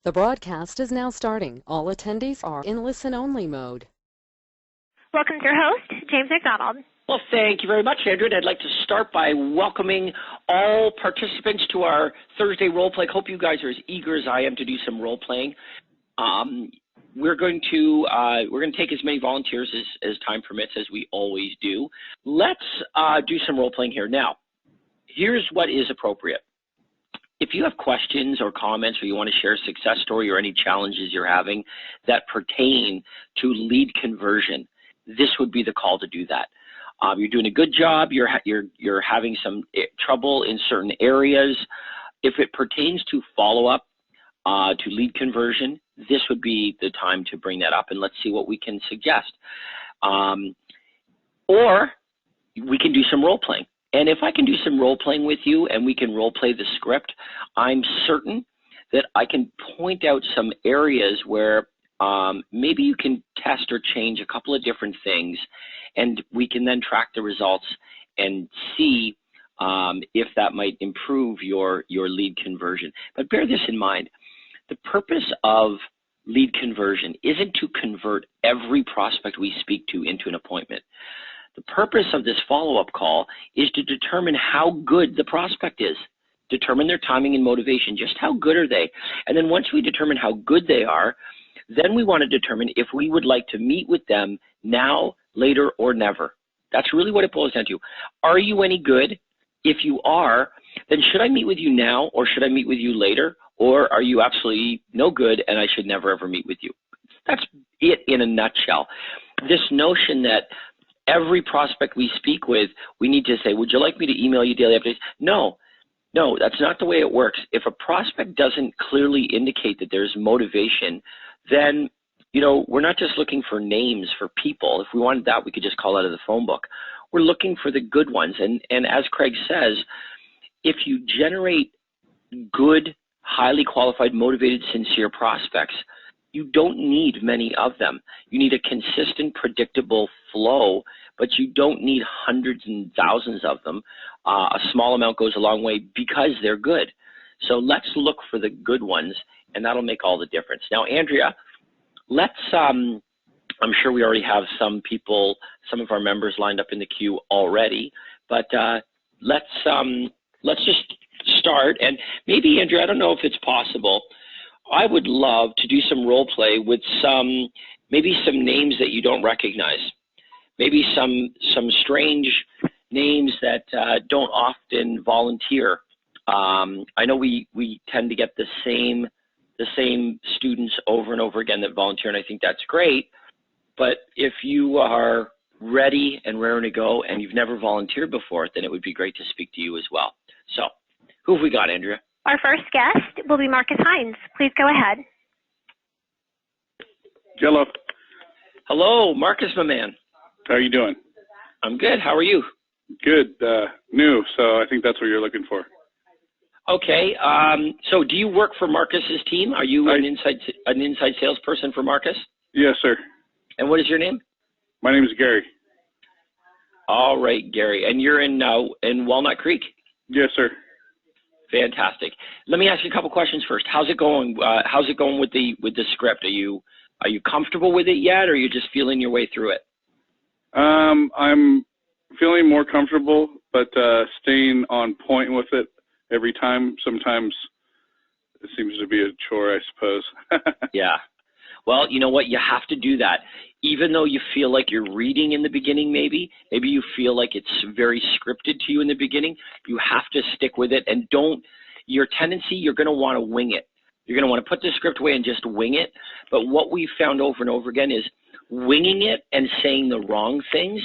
The broadcast is now starting. All attendees are in listen-only mode. Welcome to your host, James McDonald. Well, thank you very much, Andrew. And I'd like to start by welcoming all participants to our Thursday role play. Hope you guys are as eager as I am to do some role playing. We're going to take as many volunteers as time permits, as we always do. Let's do some role playing here. Now, here's what is appropriate. If you have questions or comments, or you want to share a success story or any challenges you're having that pertain to lead conversion, this would be the call to do that. You're doing a good job. You're having some trouble in certain areas. If it pertains to follow-up, to lead conversion, this would be the time to bring that up, and let's see what we can suggest. Or we can do some role playing. And if I can do some role playing with you and we can role play the script, I'm certain that I can point out some areas where maybe you can test or change a couple of different things, and we can then track the results and see if that might improve your lead conversion. But bear this in mind, the purpose of lead conversion isn't to convert every prospect we speak to into an appointment. The purpose of this follow-up call is to determine how good the prospect is, determine their timing and motivation, just how good are they. And then once we determine how good they are, then we want to determine if we would like to meet with them now, later, or never. That's really what it boils down to. Are you any good? If you are, then should I meet with you now, or should I meet with you later? Or are you absolutely no good and I should never ever meet with you? That's it in a nutshell. This notion that every prospect we speak with, we need to say, would you like me to email you daily updates? No, that's not the way it works. If a prospect doesn't clearly indicate that there's motivation, then, we're not just looking for names for people. If we wanted that, we could just call out of the phone book. We're looking for the good ones. And as Craig says, if you generate good, highly qualified, motivated, sincere prospects, you don't need many of them. You need a consistent, predictable flow, but you don't need hundreds and thousands of them. A small amount goes a long way because they're good. So let's look for the good ones, and that'll make all the difference. Now, Andrea, I'm sure we already have some of our members lined up in the queue already, but let's just start. And maybe, Andrea, I don't know if it's possible, I would love to do some role play with maybe some names that you don't recognize, maybe some strange names that don't often volunteer. I know we tend to get the same students over and over again that volunteer, and I think that's great. But if you are ready and raring to go and you've never volunteered before, then it would be great to speak to you as well. So who have we got, Andrea? Our first guest will be Marcus Hines. Please go ahead. Hello. Hello, Marcus, my man. How are you doing? I'm good. How are you? Good. New, so I think that's what you're looking for. Okay. So do you work for Marcus's team? Are you an inside salesperson for Marcus? Yes, sir. And what is your name? My name is Gary. All right, Gary. And you're in Walnut Creek? Yes, sir. Fantastic. Let me ask you a couple questions first. How's it going? How's it going with the script? Are you comfortable with it yet, or are you just feeling your way through it? I'm feeling more comfortable, but staying on point with it every time. Sometimes it seems to be a chore, I suppose. Yeah. Well, you know what? You have to do that. Even though you feel like you're reading in the beginning, maybe you feel like it's very scripted to you in the beginning, you have to stick with it, and you're going to want to wing it. You're going to want to put the script away and just wing it. But what we've found over and over again is winging it and saying the wrong things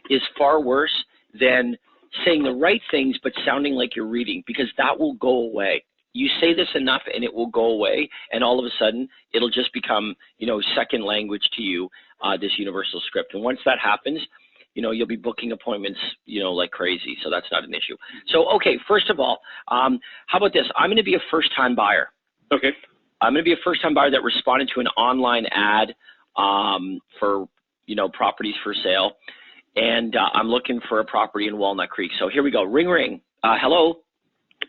is far worse than saying the right things but sounding like you're reading, because that will go away. You say this enough and it will go away, and all of a sudden it'll just become, second language to you, this universal script. And once that happens, you'll be booking appointments, like crazy. So that's not an issue. So, okay, first of all, how about this? I'm going to be a first-time buyer. Okay. I'm going to be a first-time buyer that responded to an online ad for, properties for sale. And I'm looking for a property in Walnut Creek. So here we go. Ring, ring. Hello.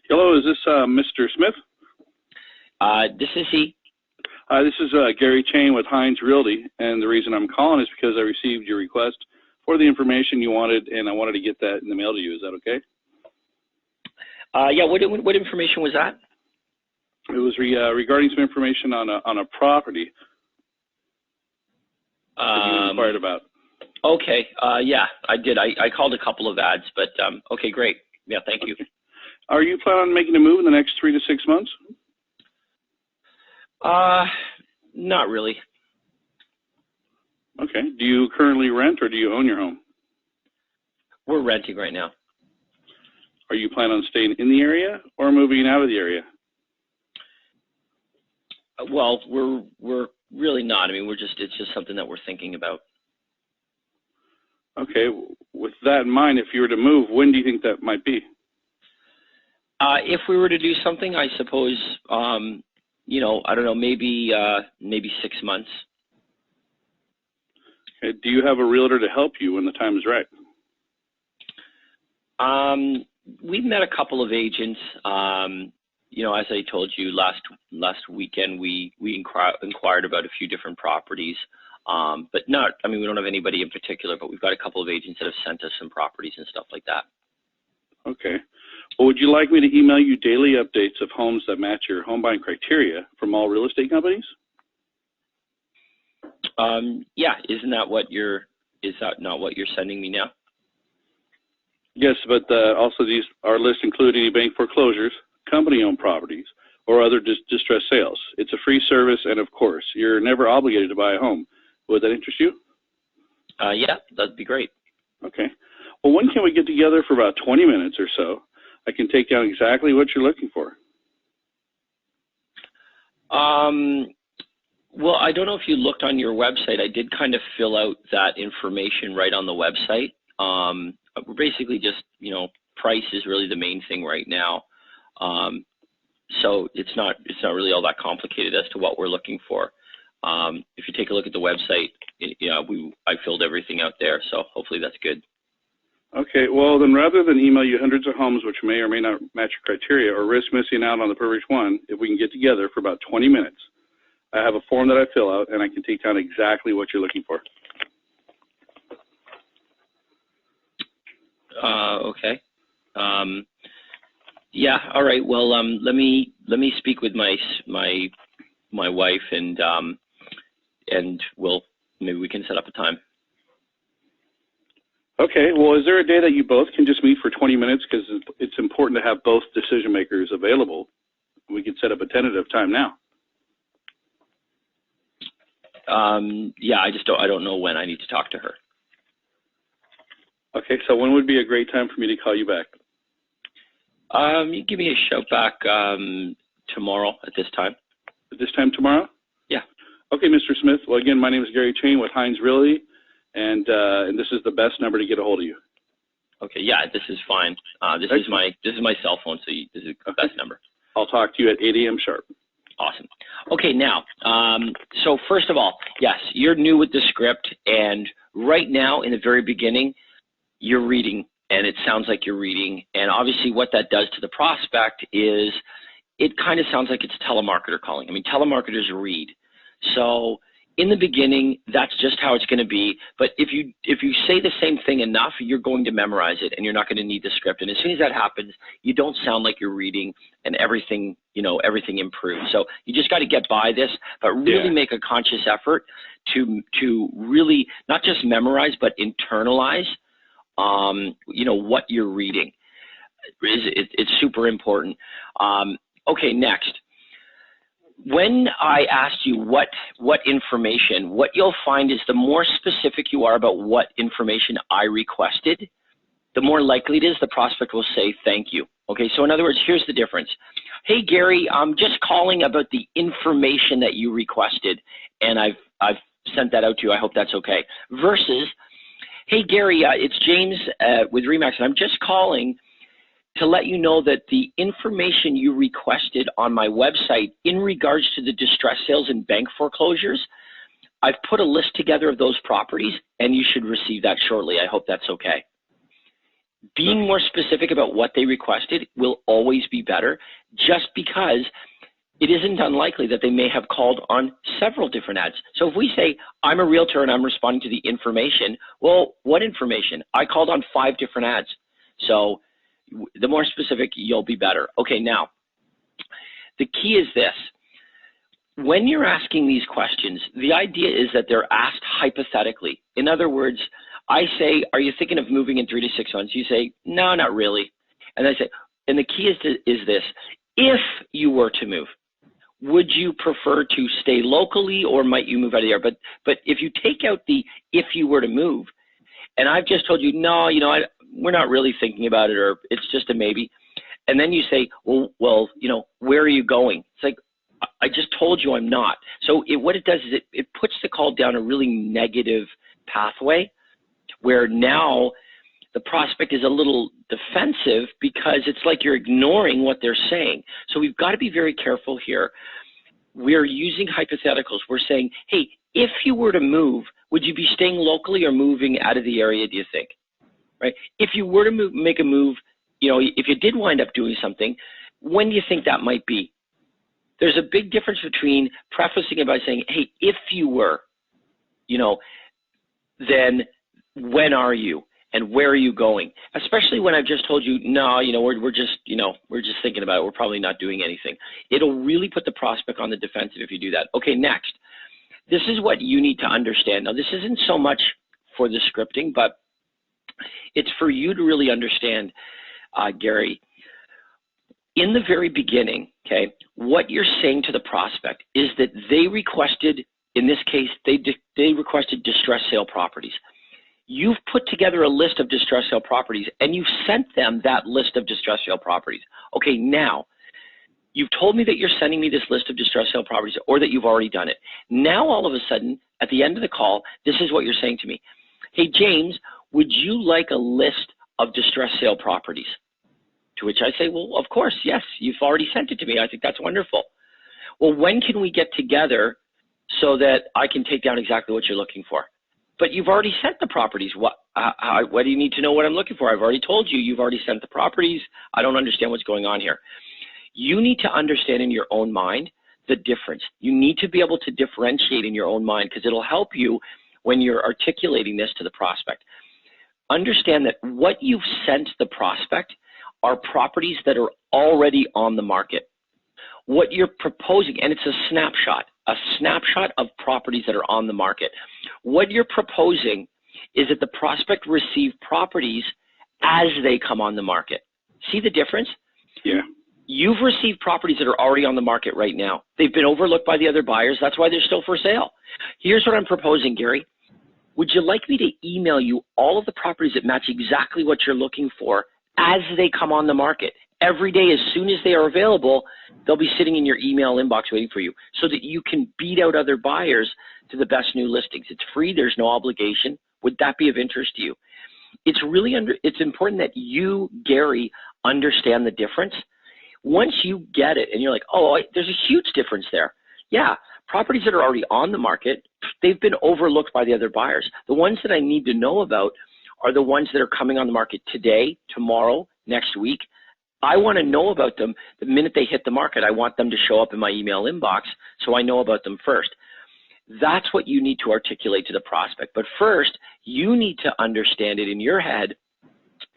Hello, is this Mr. Smith? This is he. Hi, this is Gary Chain with Hines Realty, and the reason I'm calling is because I received your request for the information you wanted, and I wanted to get that in the mail to you. Is that okay? Yeah, what information was that? It was regarding some information on a property that you inquired about. Okay, yeah, I did. I called a couple of ads, but okay, great. Yeah, thank you. Are you planning on making a move in the next 3 to 6 months? Not really. Okay. Do you currently rent or do you own your home? We're renting right now. Are you planning on staying in the area or moving out of the area? Well, we're really not. I mean, it's just something that we're thinking about. Okay. With that in mind, if you were to move, when do you think that might be? If we were to do something, I suppose, you know, I don't know, maybe 6 months. Okay. Do you have a realtor to help you when the time is right? We've met a couple of agents. You know, as I told you last weekend, we inquired about a few different properties, but not. I mean, we don't have anybody in particular, but we've got a couple of agents that have sent us some properties and stuff like that. Okay. Well, would you like me to email you daily updates of homes that match your home buying criteria from all real estate companies? Yeah, is that not what you're sending me now? Yes, but also our list include any bank foreclosures, company-owned properties, or other distressed sales. It's a free service, and of course, you're never obligated to buy a home. Would that interest you? Yeah, that'd be great. Okay. Well, when can we get together for about 20 minutes or so? I can take down exactly what you're looking for. Well, I don't know if you looked on your website. I did kind of fill out that information right on the website. We're basically just, you know, price is really the main thing right now. So it's not really all that complicated as to what we're looking for. If you take a look at the website, I filled everything out there, so hopefully that's good. Okay, well then rather than email you hundreds of homes which may or may not match your criteria or risk missing out on the perfect one, if we can get together for about 20 minutes, I have a form that I fill out and I can take down exactly what you're looking for. Okay. Yeah. All right. Well, let me speak with my wife and maybe we can set up a time. Okay. Well, is there a day that you both can just meet for 20 minutes? Because it's important to have both decision makers available. We could set up a tentative time now. Yeah. I don't know when I need to talk to her. Okay. So when would be a great time for me to call you back? You give me a shout back tomorrow at this time. At this time tomorrow? Yeah. Okay, Mr. Smith. Well, again, my name is Gary Chain with Hines Realty, and this is the best number to get a hold of you. Okay. Yeah, this is fine. This is my cell phone, so this is the best number. I'll talk to you at 8 a.m. sharp. Awesome. Okay, now, so first of all, yes, you're new with the script, and right now, in the very beginning, you're reading. And it sounds like you're reading. And obviously what that does to the prospect is it kind of sounds like it's telemarketer calling. I mean, telemarketers read. So in the beginning, that's just how it's going to be. But if you say the same thing enough, you're going to memorize it and you're not going to need the script. And as soon as that happens, you don't sound like you're reading and everything improves. So you just got to get by this, but really make a conscious effort to really not just memorize, but internalize what you're reading. It's super important. Okay, next. When I asked you what information, what you'll find is the more specific you are about what information I requested, the more likely it is the prospect will say thank you. Okay, so in other words, here's the difference. Hey, Gary, I'm just calling about the information that you requested, and I've sent that out to you. I hope that's okay. Versus, hey, Gary, it's James with RE/MAX, and I'm just calling to let you know that the information you requested on my website in regards to the distressed sales and bank foreclosures, I've put a list together of those properties, and you should receive that shortly. I hope that's okay. Being more specific about what they requested will always be better, just because it isn't unlikely that they may have called on several different ads. So if we say, I'm a realtor and I'm responding to the information, well, what information? I called on 5 different ads. So the more specific, you'll be better. Okay, now, the key is this. When you're asking these questions, the idea is that they're asked hypothetically. In other words, I say, are you thinking of moving in 3 to 6 months? You say, no, not really. And I say, and the key is this, if you were to move, would you prefer to stay locally or might you move out of there? But if you take out the if you were to move, and I've just told you, no, we're not really thinking about it, or it's just a maybe. And then you say, well, where are you going? It's like, I just told you I'm not. So what it does is it puts the call down a really negative pathway where now the prospect is a little defensive because it's like you're ignoring what they're saying. So we've got to be very careful here. We're using hypotheticals. We're saying, hey, if you were to move, would you be staying locally or moving out of the area, do you think? Right? If you were to make a move, if you did wind up doing something, when do you think that might be? There's a big difference between prefacing it by saying, hey, if you were, then when are you and where are you going? Especially when I've just told you, no, we're just thinking about it. We're probably not doing anything. It'll really put the prospect on the defensive if you do that. Okay, next. This is what you need to understand. Now, this isn't so much for the scripting, but it's for you to really understand, Gary. In the very beginning, okay, what you're saying to the prospect is that they requested, in this case, they requested distressed sale properties. You've put together a list of distressed sale properties and you've sent them that list of distressed sale properties. Okay, now, you've told me that you're sending me this list of distressed sale properties or that you've already done it. Now, all of a sudden, at the end of the call, this is what you're saying to me. Hey, James, would you like a list of distressed sale properties? To which I say, well, of course, yes, you've already sent it to me. I think that's wonderful. Well, when can we get together so that I can take down exactly what you're looking for? But you've already sent the properties. What do you need to know what I'm looking for? I've already told you, you've already sent the properties. I don't understand what's going on here. You need to understand in your own mind the difference. You need to be able to differentiate in your own mind because it'll help you when you're articulating this to the prospect. Understand that what you've sent the prospect are properties that are already on the market. What you're proposing, and it's a snapshot of properties that are on the market. What you're proposing is that the prospect receive properties as they come on the market. See the difference? Yeah. You've received properties that are already on the market right now. They've been overlooked by the other buyers. That's why they're still for sale. Here's what I'm proposing, Gary. Would you like me to email you all of the properties that match exactly what you're looking for as they come on the market? Every day, as soon as they are available, they'll be sitting in your email inbox waiting for you so that you can beat out other buyers to the best new listings. It's free. There's no obligation. Would that be of interest to you? It's important that you, Gary, understand the difference. Once you get it and you're like, oh, there's a huge difference there. Yeah, properties that are already on the market, they've been overlooked by the other buyers. The ones that I need to know about are the ones that are coming on the market today, tomorrow, next week. I want to know about them the minute they hit the market. I want them to show up in my email inbox so I know about them first. That's what you need to articulate to the prospect. But first, you need to understand it in your head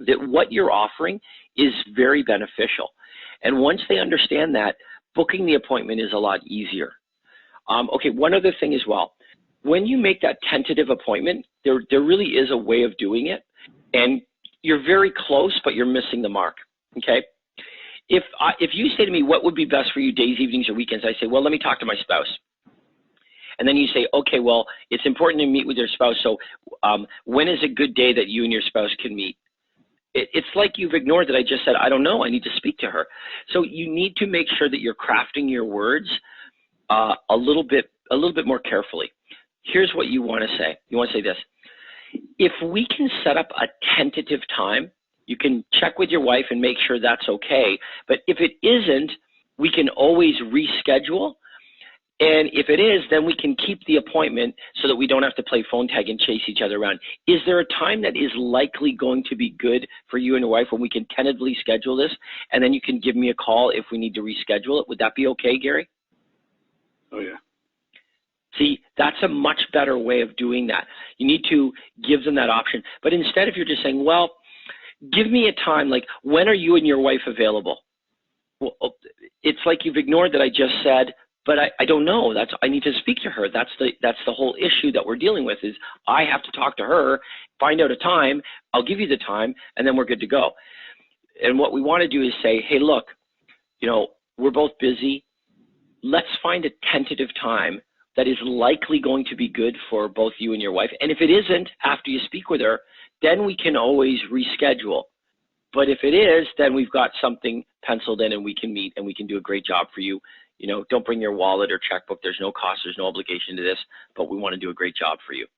that what you're offering is very beneficial. And once they understand that, booking the appointment is a lot easier. Okay, one other thing as well. When you make that tentative appointment, there really is a way of doing it. And you're very close, but you're missing the mark, okay? If you say to me, what would be best for you days, evenings, or weekends, I say, well, let me talk to my spouse. And then you say, okay, well, it's important to meet with your spouse, so when is a good day that you and your spouse can meet? It's like you've ignored that I just said, I don't know, I need to speak to her. So you need to make sure that you're crafting your words a little bit more carefully. Here's what you want to say. You want to say this. If we can set up a tentative time, you can check with your wife and make sure that's okay. But if it isn't, we can always reschedule. And if it is, then we can keep the appointment so that we don't have to play phone tag and chase each other around. Is there a time that is likely going to be good for you and your wife when we can tentatively schedule this? And then you can give me a call if we need to reschedule it. Would that be okay, Gary? Oh, yeah. See, that's a much better way of doing that. You need to give them that option. But instead, if you're just saying, well, give me a time, like, when are you and your wife available? Well, it's like you've ignored that I just said, but I don't know. I need to speak to her. That's the whole issue that we're dealing with is I have to talk to her, find out a time, I'll give you the time, and then we're good to go. And what we want to do is say, hey, look, you know, we're both busy. Let's find a tentative time that is likely going to be good for both you and your wife. And if it isn't, after you speak with her, then we can always reschedule. But if it is, then we've got something penciled in and we can meet and we can do a great job for you. You know, don't bring your wallet or checkbook. There's no cost, there's no obligation to this, but we want to do a great job for you.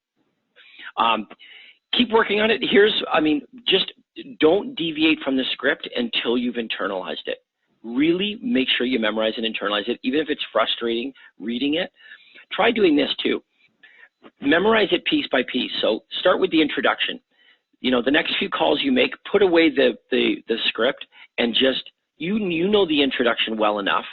Keep working on it. Just don't deviate from the script until you've internalized it. Really make sure you memorize and internalize it, even if it's frustrating reading it. Try doing this too. Memorize it piece by piece. So start with the introduction. You know, the next few calls you make, put away the script and just, you know the introduction well enough.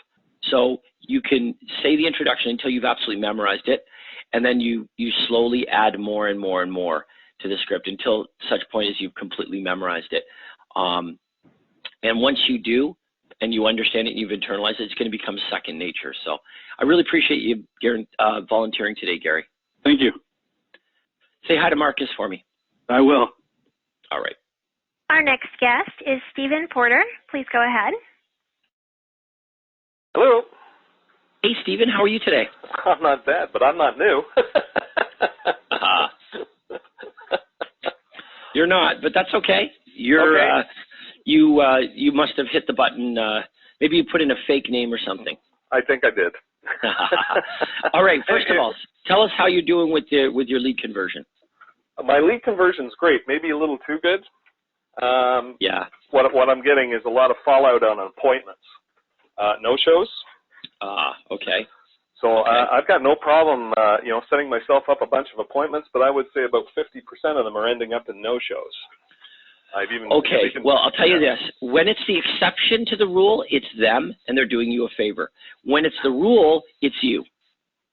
So you can say the introduction until you've absolutely memorized it. And then you slowly add more and more and more to the script until such point as you've completely memorized it. And once you do, and you understand it and you've internalized it, it's going to become second nature. So I really appreciate you volunteering today, Gary. Thank you. Say hi to Marcus for me. I will. All right. Our next guest is Stephen Porter. Please go ahead. Hello. Hey, Stephen, how are you today? I'm not bad, but I'm not new. You're not, but that's okay. You're okay. You must have hit the button. Maybe you put in a fake name or something. I think I did. All right. First of all, tell us how you're doing with your lead conversion. My lead conversion's great. Maybe a little too good. Yeah. What I'm getting is a lot of fallout on appointments. No-shows. Okay. So okay. I've got no problem, setting myself up a bunch of appointments, but I would say about 50% of them are ending up in no-shows. Okay, well, I'll tell you this. When it's the exception to the rule, it's them, and they're doing you a favor. When it's the rule, it's you.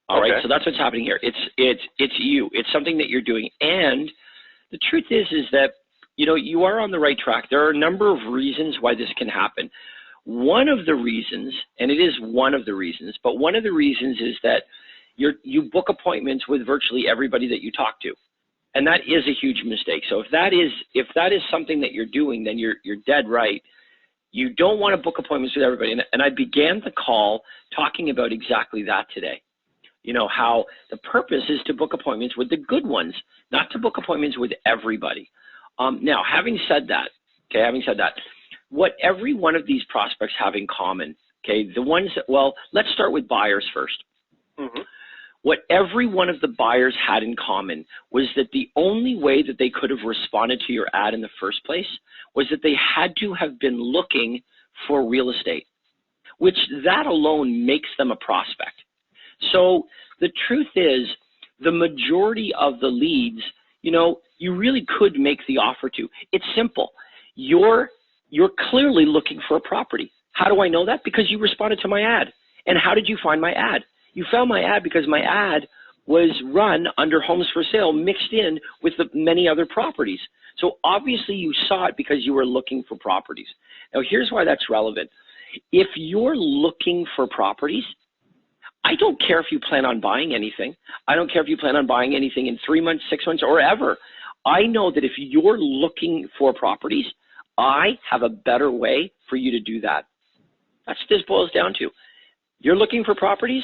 All right, so that's what's happening here. It's you. It's something that you're doing. And the truth is that, you know, you are on the right track. There are a number of reasons why this can happen. One of the reasons, and it is one of the reasons, but one of the reasons is that you book appointments with virtually everybody that you talk to. And that is a huge mistake. So if that is something that you're doing, then you're dead right. You don't want to book appointments with everybody. And I began the call talking about exactly that today. You know, how the purpose is to book appointments with the good ones, not to book appointments with everybody. Now, having said that, what every one of these prospects have in common, okay, the ones that, well, let's start with buyers first. Mm-hmm. What every one of the buyers had in common was that the only way that they could have responded to your ad in the first place was that they had to have been looking for real estate, which that alone makes them a prospect. So the truth is, the majority of the leads, you know, you really could make the offer to. It's simple. You're clearly looking for a property. How do I know that? Because you responded to my ad. And how did you find my ad? You found my ad because my ad was run under homes for sale mixed in with the many other properties. So obviously you saw it because you were looking for properties. Now here's why that's relevant. If you're looking for properties, I don't care if you plan on buying anything. I don't care if you plan on buying anything in 3 months, 6 months, or ever. I know that if you're looking for properties, I have a better way for you to do that. That's what this boils down to. You're looking for properties,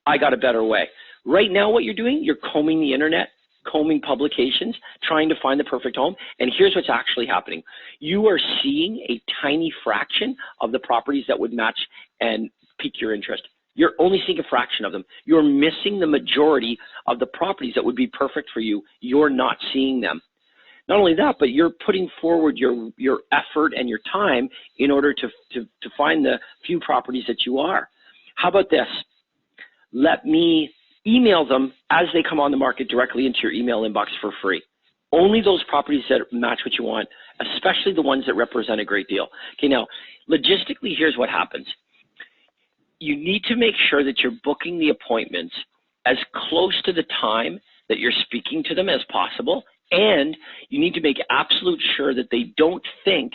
I got a better way. Right now what you're doing, you're combing the internet, combing publications, trying to find the perfect home, and here's what's actually happening. You are seeing a tiny fraction of the properties that would match and pique your interest. You're only seeing a fraction of them. You're missing the majority of the properties that would be perfect for you. You're not seeing them. Not only that, but you're putting forward your effort and your time in order to find the few properties that you are. How about this? Let me email them as they come on the market directly into your email inbox for free. Only those properties that match what you want, especially the ones that represent a great deal. Okay, now, logistically, here's what happens. you need to make sure that you're booking the appointments as close to the time that you're speaking to them as possible, and you need to make absolute sure that they don't think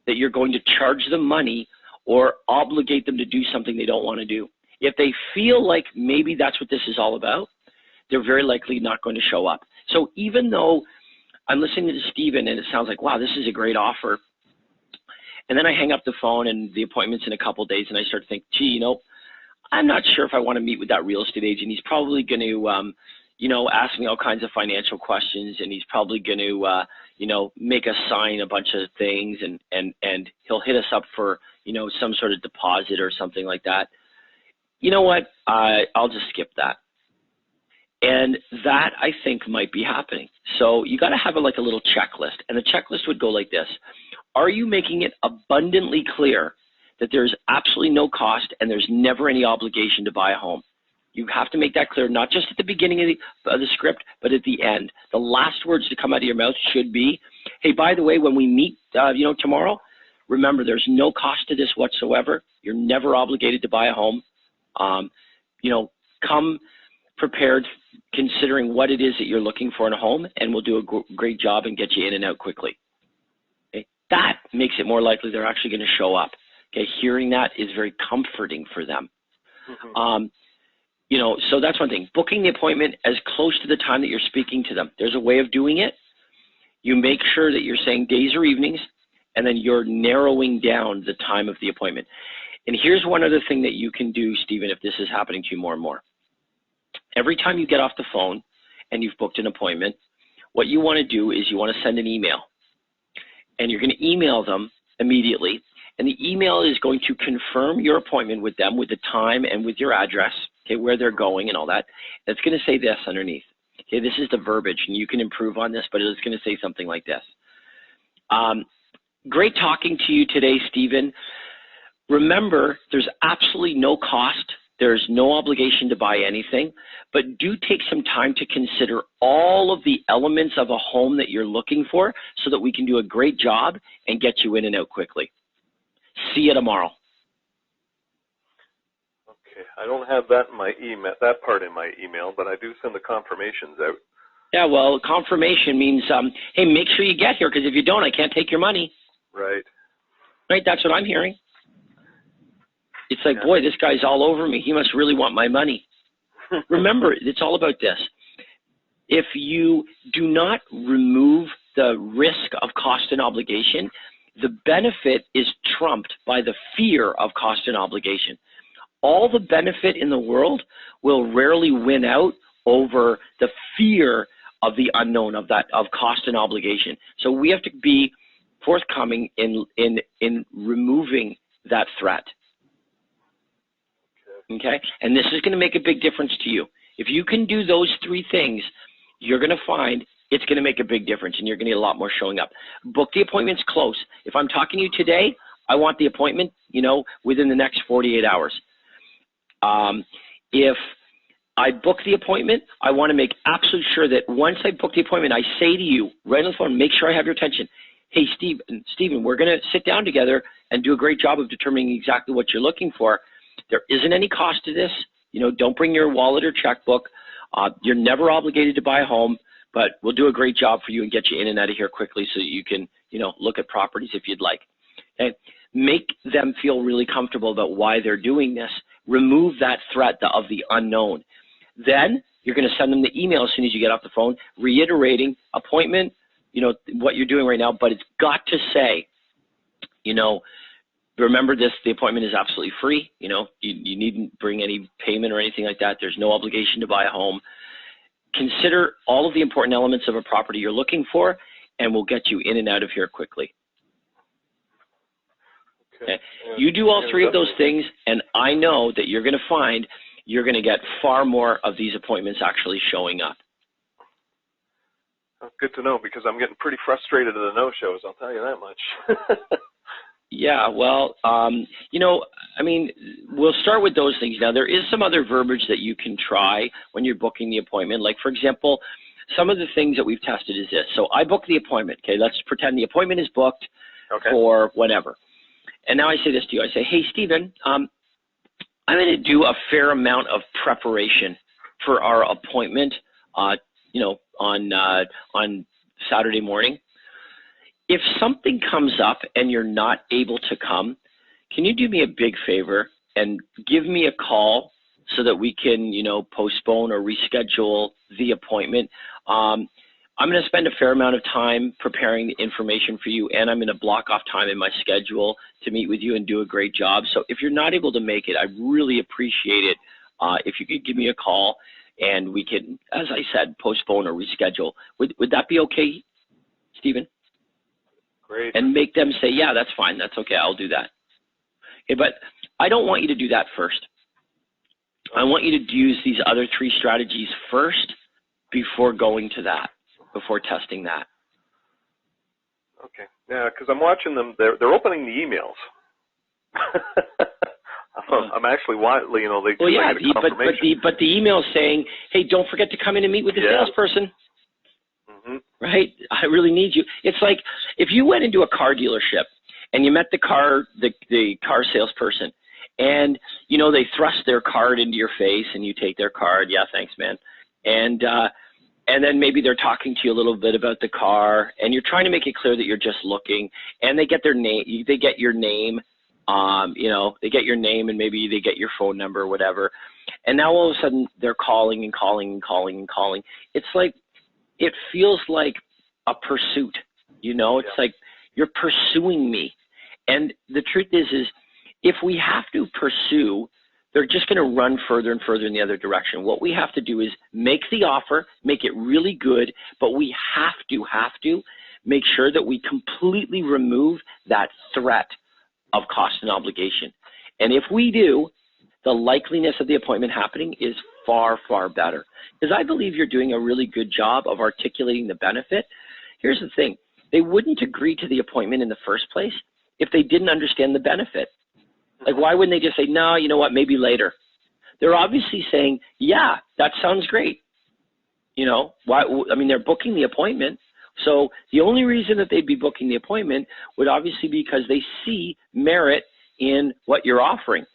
that you're going to charge them money or obligate them to do something they don't want to do. If they feel like maybe that's what this is all about, they're very likely not going to show up. So even though I'm listening to Stephen and it sounds like, wow, this is a great offer, and then I hang up the phone and the appointment's in a couple of days and I start to think, gee, you know, I'm not sure if I want to meet with that real estate agent. He's probably going to, you know, ask me all kinds of financial questions, and he's probably going to, you know, make us sign a bunch of things, and he'll hit us up for, you know, some sort of deposit or something like that. You know what? I'll just skip that. And that, I think, might be happening. So you got to have like a little checklist, and the checklist would go like this. Are you making it abundantly clear that there's absolutely no cost and there's never any obligation to buy a home? You have to make that clear, not just at the beginning of the script, but at the end. The last words to come out of your mouth should be, hey, by the way, when we meet, you know, tomorrow, remember, there's no cost to this whatsoever. You're never obligated to buy a home. You know, come prepared considering what it is that you're looking for in a home, and we'll do a great job and get you in and out quickly. Okay? That makes it more likely they're actually going to show up. Okay, hearing that is very comforting for them. Mm-hmm. You know, so that's one thing. Booking the appointment as close to the time that you're speaking to them. There's a way of doing it. You make sure that you're saying days or evenings, and then you're narrowing down the time of the appointment. And here's one other thing that you can do, Stephen, if this is happening to you more and more. Every time you get off the phone and you've booked an appointment, what you want to do is you want to send an email. And you're going to email them immediately. And the email is going to confirm your appointment with them with the time and with your address, okay, where they're going and all that. And it's going to say this underneath. Okay, this is the verbiage, and you can improve on this, but it's going to say something like this. Great talking to you today, Stephen. Remember, there's absolutely no cost. There's no obligation to buy anything, but do take some time to consider all of the elements of a home that you're looking for so that we can do a great job and get you in and out quickly. See you tomorrow. Okay, I don't have that in my email, that part in my email, but I do send the confirmations out. Yeah, well, confirmation means, hey, make sure you get here, because if you don't, I can't take your money. Right. Right, that's what I'm hearing. It's like, boy, this guy's all over me. He must really want my money. Remember, it's all about this. If you do not remove the risk of cost and obligation, the benefit is trumped by the fear of cost and obligation. All the benefit in the world will rarely win out over the fear of the unknown, of cost and obligation. So we have to be forthcoming in removing that threat. Okay, and this is going to make a big difference to you. If you can do those three things, you're going to find it's going to make a big difference, and you're going to get a lot more showing up. Book the appointments close. If I'm talking to you today, I want the appointment, you know, within the next 48 hours. If I book the appointment, I want to make absolutely sure that once I book the appointment, I say to you right on the phone, make sure I have your attention. Hey, Stephen, we're going to sit down together and do a great job of determining exactly what you're looking for. There isn't any cost to this. You know, don't bring your wallet or checkbook. You're never obligated to buy a home, but we'll do a great job for you and get you in and out of here quickly so that you can, you know, look at properties if you'd like. Okay? Make them feel really comfortable about why they're doing this. Remove that threat of the unknown. Then you're going to send them the email as soon as you get off the phone, reiterating appointment, you know, what you're doing right now, but it's got to say, you know, remember this, the appointment is absolutely free. You know, you needn't bring any payment or anything like that. There's no obligation to buy a home. Consider all of the important elements of a property you're looking for, and we'll get you in and out of here quickly. Okay. You do all three of those things, and I know that you're going to find you're going to get far more of these appointments actually showing up. Good to know, because I'm getting pretty frustrated at the no-shows, I'll tell you that much. Yeah, well, you know, I mean, we'll start with those things. Now, there is some other verbiage that you can try when you're booking the appointment. Like, for example, some of the things that we've tested is this. So I book the appointment, okay? Let's pretend the appointment is booked for whatever. And now I say this to you. I say, hey, Stephen, I'm going to do a fair amount of preparation for our appointment, you know, on Saturday morning. If something comes up and you're not able to come, can you do me a big favor and give me a call so that we can, you know, postpone or reschedule the appointment? I'm going to spend a fair amount of time preparing the information for you, and I'm going to block off time in my schedule to meet with you and do a great job. So if you're not able to make it, I really appreciate it if you could give me a call and we can, as I said, postpone or reschedule. Would that be okay, Stephen? Great. And make them say, yeah, that's fine. That's okay. I'll do that. Okay, but I don't want you to do that first. I want you to use these other 3 strategies first before going to that, before testing that. Okay. Yeah, because I'm watching them. They're opening the emails. I'm actually, you know, they well, yeah, get a confirmation. but the email saying, hey, don't forget to come in and meet with the salesperson. Mm-hmm. Right? I really need you. It's like if you went into a car dealership and you met the car salesperson, and you know they thrust their card into your face and you take their card. Yeah, thanks, man. And then maybe they're talking to you a little bit about the car, and you're trying to make it clear that you're just looking, and they get their name, they get your name, you know, they get your name and maybe they get your phone number or whatever. And now all of a sudden they're calling and calling and calling and calling. It's like, it feels like a pursuit, you know, it's like you're pursuing me. And the truth is if we have to pursue, they're just going to run further and further in the other direction. What we have to do is make the offer, make it really good, but we have to make sure that we completely remove that threat of cost and obligation. And if we do, the likeliness of the appointment happening is far, far better. Because I believe you're doing a really good job of articulating the benefit. Here's the thing. They wouldn't agree to the appointment in the first place if they didn't understand the benefit. Like, why wouldn't they just say, no, you know what, maybe later? They're obviously saying, yeah, that sounds great. You know, why? I mean, they're booking the appointment. So the only reason that they'd be booking the appointment would obviously be because they see merit in what you're offering.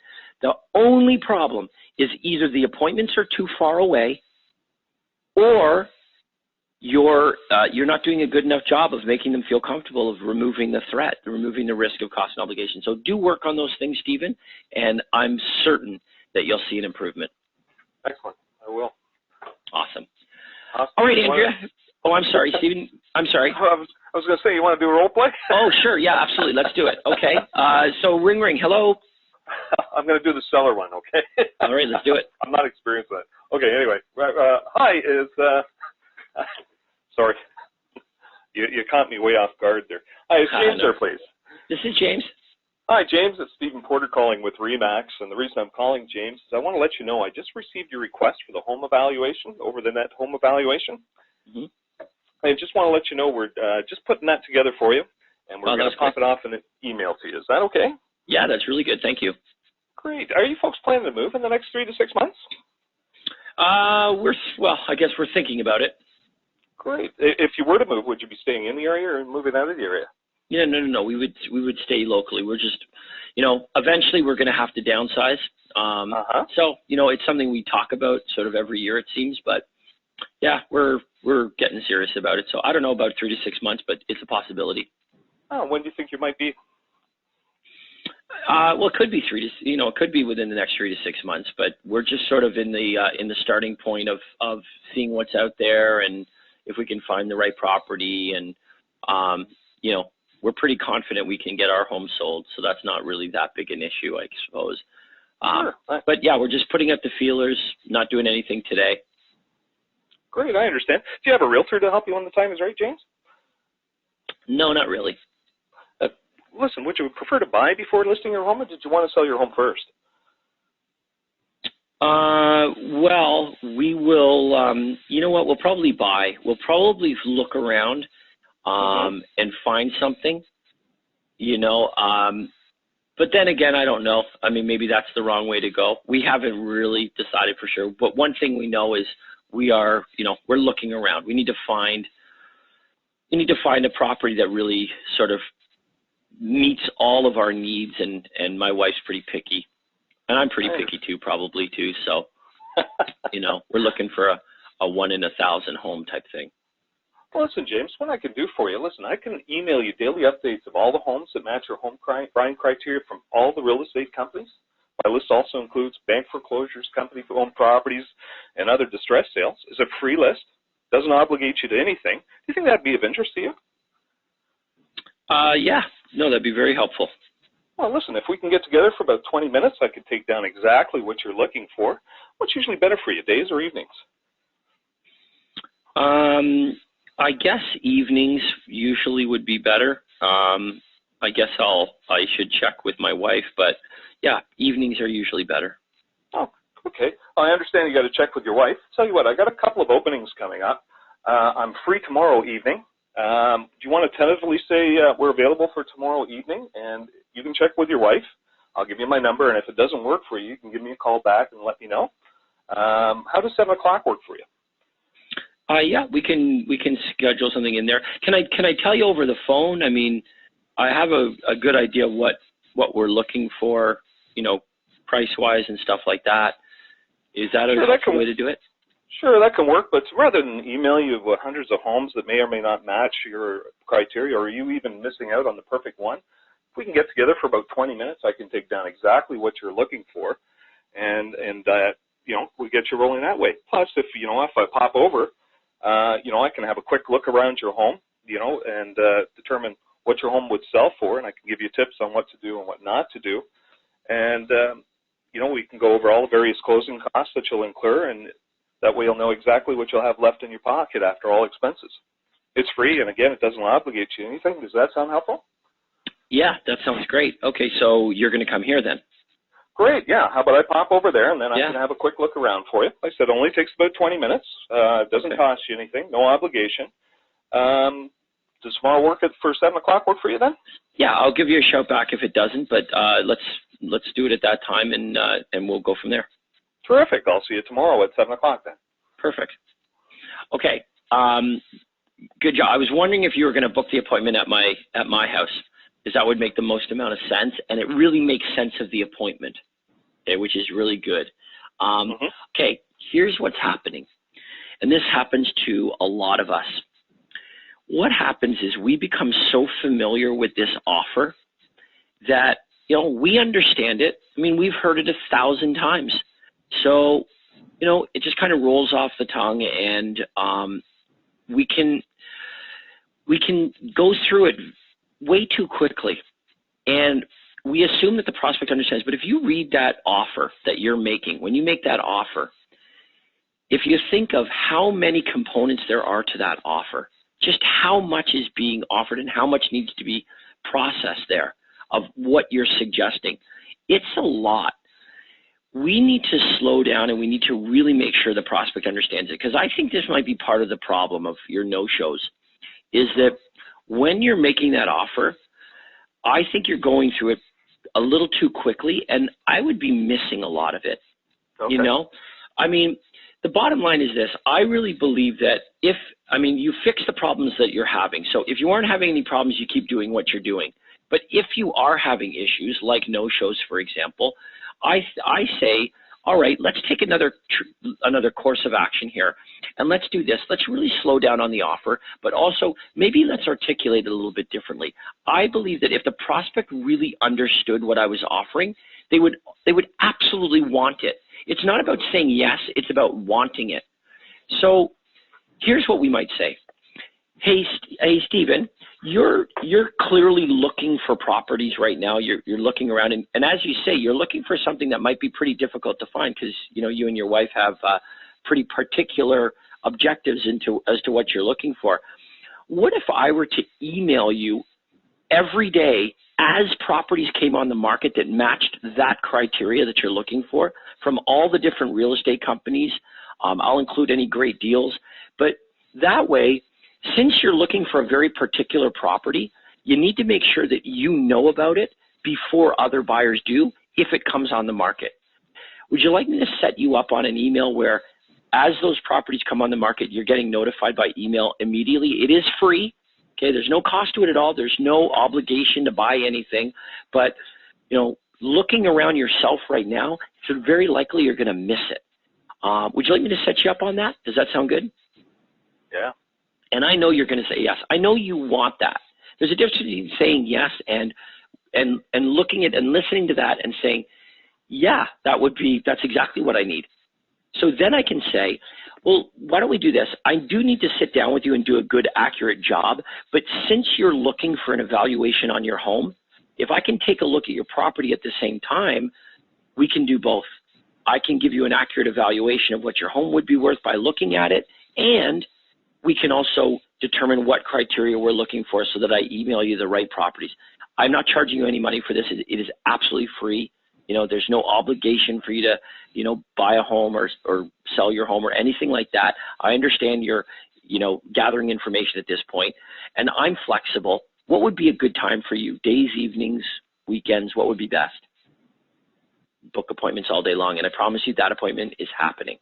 The only problem is either the appointments are too far away, or you're not doing a good enough job of making them feel comfortable of removing the threat, removing the risk of cost and obligation. So do work on those things, Stephen, and I'm certain that you'll see an improvement. Excellent. I will. Awesome. All right, Andrea. Oh, I'm sorry, Stephen. I'm sorry. I was going to say, you want to do a role play? Oh, sure. Yeah, absolutely. Let's do it. Okay. So ring, ring. Hello. I'm going to do the seller one, okay? All right, let's do it. I'm not experienced with that. Okay, anyway. Hi, sorry. You caught me way off guard there. Hi, is James there, please? This is James. Hi, James. It's Stephen Porter calling with RE/MAX, and the reason I'm calling, James, is I want to let you know I just received your request for the home evaluation, over the net home evaluation. Mm-hmm. I just want to let you know we're just putting that together for you, and we're going to pop it off in an email to you. Is that okay? Yeah, that's really good. Thank you. Great. Are you folks planning to move in the next 3 to 6 months? Well, I guess we're thinking about it. Great. If you were to move, would you be staying in the area or moving out of the area? Yeah, no. We would stay locally. We're just, you know, eventually we're going to have to downsize. So, you know, it's something we talk about sort of every year, it seems. But yeah, we're getting serious about it. So I don't know about 3 to 6 months, but it's a possibility. Oh, when do you think you might be? Well, it could be it could be within the next 3 to 6 months. But we're just sort of in the starting point of seeing what's out there and if we can find the right property, and you know, we're pretty confident we can get our home sold, so that's not really that big an issue, I suppose. Sure. But yeah, we're just putting up the feelers, not doing anything today. Great, I understand. Do you have a realtor to help you when the time is right, James? No, not really. Listen, would you prefer to buy before listing your home, or did you want to sell your home first? Well, we will, you know what, we'll probably buy. We'll probably look around and find something, you know, but then again, I don't know. I mean, maybe that's the wrong way to go. We haven't really decided for sure, but one thing we know is we're looking around. We need to find a property that really sort of meets all of our needs, and my wife's pretty picky. And I'm pretty picky too, probably too. So, you know, we're looking for a 1 in 1,000 home type thing. Well, listen, James, what I can do for you, listen, I can email you daily updates of all the homes that match your home buying criteria from all the real estate companies. My list also includes bank foreclosures, company-owned properties, and other distress sales. It's a free list. Doesn't obligate you to anything. Do you think that'd be of interest to you? Yeah. No, that'd be very helpful. Well, listen, if we can get together for about 20 minutes, I could take down exactly what you're looking for. What's usually better for you, days or evenings? I guess evenings usually would be better. I guess I should check with my wife, but yeah, evenings are usually better. Oh, okay. Well, I understand you got to check with your wife. Tell you what, I got a couple of openings coming up. I'm free tomorrow evening. Do you want to tentatively say we're available for tomorrow evening? And you can check with your wife. I'll give you my number, and if it doesn't work for you, you can give me a call back and let me know. How does 7 o'clock work for you? Yeah, we can schedule something in there. Can I tell you over the phone? I mean, I have a good idea of what we're looking for, you know, price-wise and stuff like that. Is that a helpful way to do it? Sure, that can work, but rather than email you with hundreds of homes that may or may not match your criteria, or are you even missing out on the perfect one, if we can get together for about 20 minutes, I can take down exactly what you're looking for, and you know, we get you rolling that way. Plus, if I pop over, you know, I can have a quick look around your home, you know, and determine what your home would sell for, and I can give you tips on what to do and what not to do, and you know, we can go over all the various closing costs that you'll incur, and that way you'll know exactly what you'll have left in your pocket after all expenses. It's free, and again, it doesn't obligate you to anything. Does that sound helpful? Yeah, that sounds great. Okay, so you're going to come here then? Great, yeah. How about I pop over there, and then I can have a quick look around for you. Like I said, it only takes about 20 minutes. It doesn't cost you anything, no obligation. Does tomorrow work for 7 o'clock work for you then? Yeah, I'll give you a shout back if it doesn't, but let's do it at that time, and we'll go from there. Terrific. I'll see you tomorrow at 7 o'clock then. Perfect. Okay. Good job. I was wondering if you were going to book the appointment at my house, because that would make the most amount of sense, and it really makes sense of the appointment, okay, which is really good. Okay, here's what's happening, and this happens to a lot of us. What happens is we become so familiar with this offer that, you know, we understand it. I mean, we've heard it 1,000 times. So, you know, it just kind of rolls off the tongue, and we can go through it way too quickly. And we assume that the prospect understands, but if you read that offer that you're making, when you make that offer, if you think of how many components there are to that offer, just how much is being offered and how much needs to be processed there of what you're suggesting, it's a lot. We need to slow down, and we need to really make sure the prospect understands it, because I think this might be part of the problem of your no-shows, is that when you're making that offer, I think you're going through it a little too quickly, and I would be missing a lot of it. Okay. You know? I mean, the bottom line is this. I really believe that you fix the problems that you're having. So if you aren't having any problems, you keep doing what you're doing. But if you are having issues, like no-shows, for example, I say, all right, let's take another course of action here, and let's do this. Let's really slow down on the offer, but also maybe let's articulate it a little bit differently. I believe that if the prospect really understood what I was offering, they would absolutely want it. It's not about saying yes, it's about wanting it. So here's what we might say. Hey, Stephen, you're clearly looking for properties right now. You're looking around, and as you say, you're looking for something that might be pretty difficult to find, because you and your wife have pretty particular objectives as to what you're looking for. What if I were to email you every day as properties came on the market that matched that criteria that you're looking for from all the different real estate companies? I'll include any great deals, but that way, since you're looking for a very particular property, you need to make sure that you know about it before other buyers do, if it comes on the market. Would you like me to set you up on an email where, as those properties come on the market, you're getting notified by email immediately? It is free. Okay, there's no cost to it at all. There's no obligation to buy anything, but looking around yourself right now, it's very likely you're going to miss it. Would you like me to set you up on that? Does that sound good? Yeah. And I know you're going to say yes. I know you want that. There's a difference between saying yes and looking at and listening to that and saying, yeah, that's exactly what I need. So then I can say, well, why don't we do this? I do need to sit down with you and do a good, accurate job. But since you're looking for an evaluation on your home, if I can take a look at your property at the same time, we can do both. I can give you an accurate evaluation of what your home would be worth by looking at it, and we can also determine what criteria we're looking for so that I email you the right properties. I'm not charging you any money for this. It is absolutely free. There's no obligation for you to, buy a home or sell your home or anything like that. I understand you're, gathering information at this point, and I'm flexible. What would be a good time for you? Days, evenings, weekends, what would be best? Book appointments all day long, and I promise you that appointment is happening.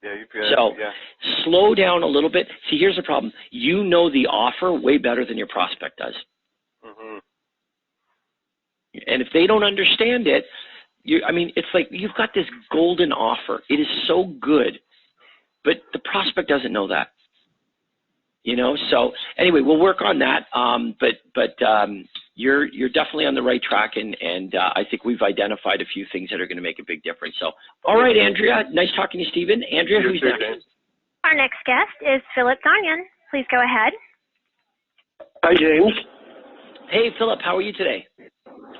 Yeah, Slow down a little bit. See, here's the problem. You know the offer way better than your prospect does. Mm-hmm. And if they don't understand it, it's like you've got this golden offer. It is so good, but the prospect doesn't know that. So anyway, we'll work on that. But you're definitely on the right track, and I think we've identified a few things that are going to make a big difference. So, all right, Andrea, nice talking to you, Stephen. Andrea, who's next? Our next guest is Philip Donyan. Please go ahead. Hi, James. Hey, Philip, how are you today?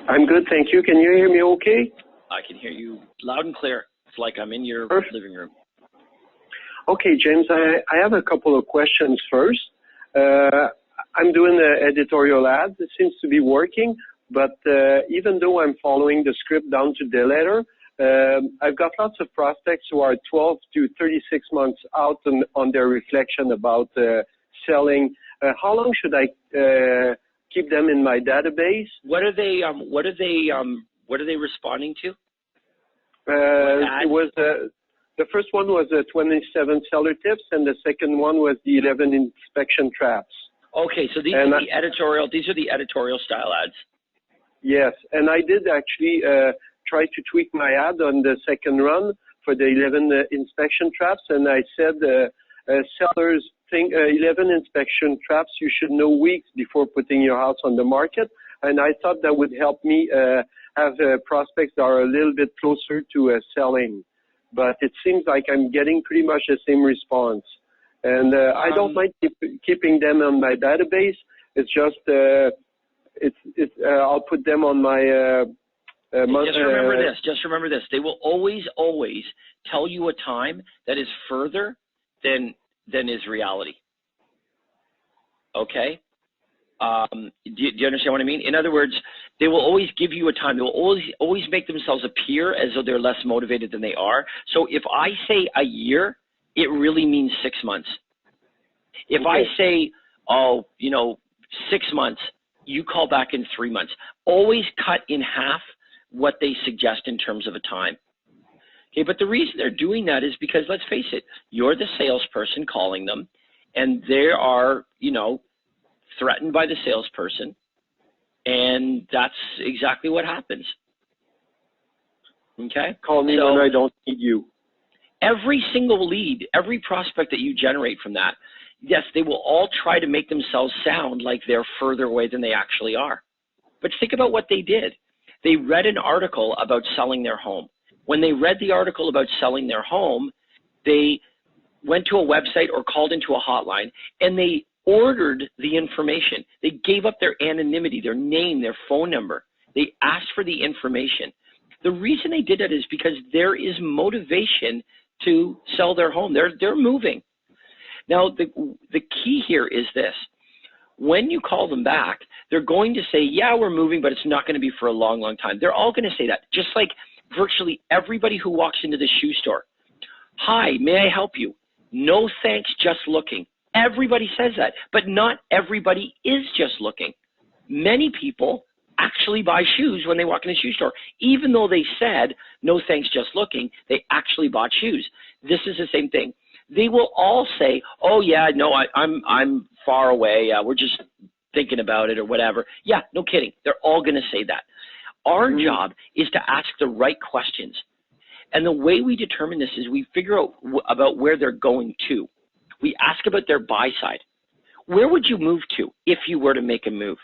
I'm good, thank you. Can you hear me okay? I can hear you loud and clear. It's like I'm in your living room. Okay, James, I have a couple of questions first. I'm doing an editorial ad. It seems to be working, but even though I'm following the script down to the letter, I've got lots of prospects who are 12 to 36 months out on their reflection about selling. How long should I keep them in my database? What are they responding to? It was the first one was 27 seller tips, and the second one was the 11 inspection traps. Okay, so these are the editorial. These are the editorial style ads. Yes, and I did actually try to tweak my ad on the second run for the 11 inspection traps, and I said sellers think 11 inspection traps you should know weeks before putting your house on the market, and I thought that would help me have prospects that are a little bit closer to selling. But it seems like I'm getting pretty much the same response. And I don't mind keeping them on my database. It's just, I'll put them on my Just remember this. They will always tell you a time that is further than is reality. Okay? Do you understand what I mean? In other words, they will always give you a time. They will always make themselves appear as though they're less motivated than they are. So if I say a year, it really means 6 months. If I say, 6 months, you call back in 3 months. Always cut in half what they suggest in terms of a time. Okay, but the reason they're doing that is because, let's face it, you're the salesperson calling them, and they are, threatened by the salesperson, and that's exactly what happens. Okay? Call me when I don't need you. Every single lead, every prospect that you generate from that, yes, they will all try to make themselves sound like they're further away than they actually are. But think about what they did. They read an article about selling their home. When they read the article about selling their home, they went to a website or called into a hotline, and they ordered the information. They gave up their anonymity, their name, their phone number. They asked for the information. The reason they did that is because there is motivation to sell their home. They're moving. Now, the key here is this. When you call them back, they're going to say, yeah, we're moving, but it's not going to be for a long, long time. They're all going to say that, just like virtually everybody who walks into the shoe store. Hi, may I help you? No, thanks, just looking. Everybody says that, but not everybody is just looking. Many people actually buy shoes when they walk in a shoe store. Even though they said, no thanks, just looking, they actually bought shoes. This is the same thing. They will all say, oh yeah, no, I'm far away. We're just thinking about it or whatever. Yeah, no kidding. They're all going to say that. Our job is to ask the right questions. And the way we determine this is we figure out about where they're going to. We ask about their buy side. Where would you move to if you were to make a move?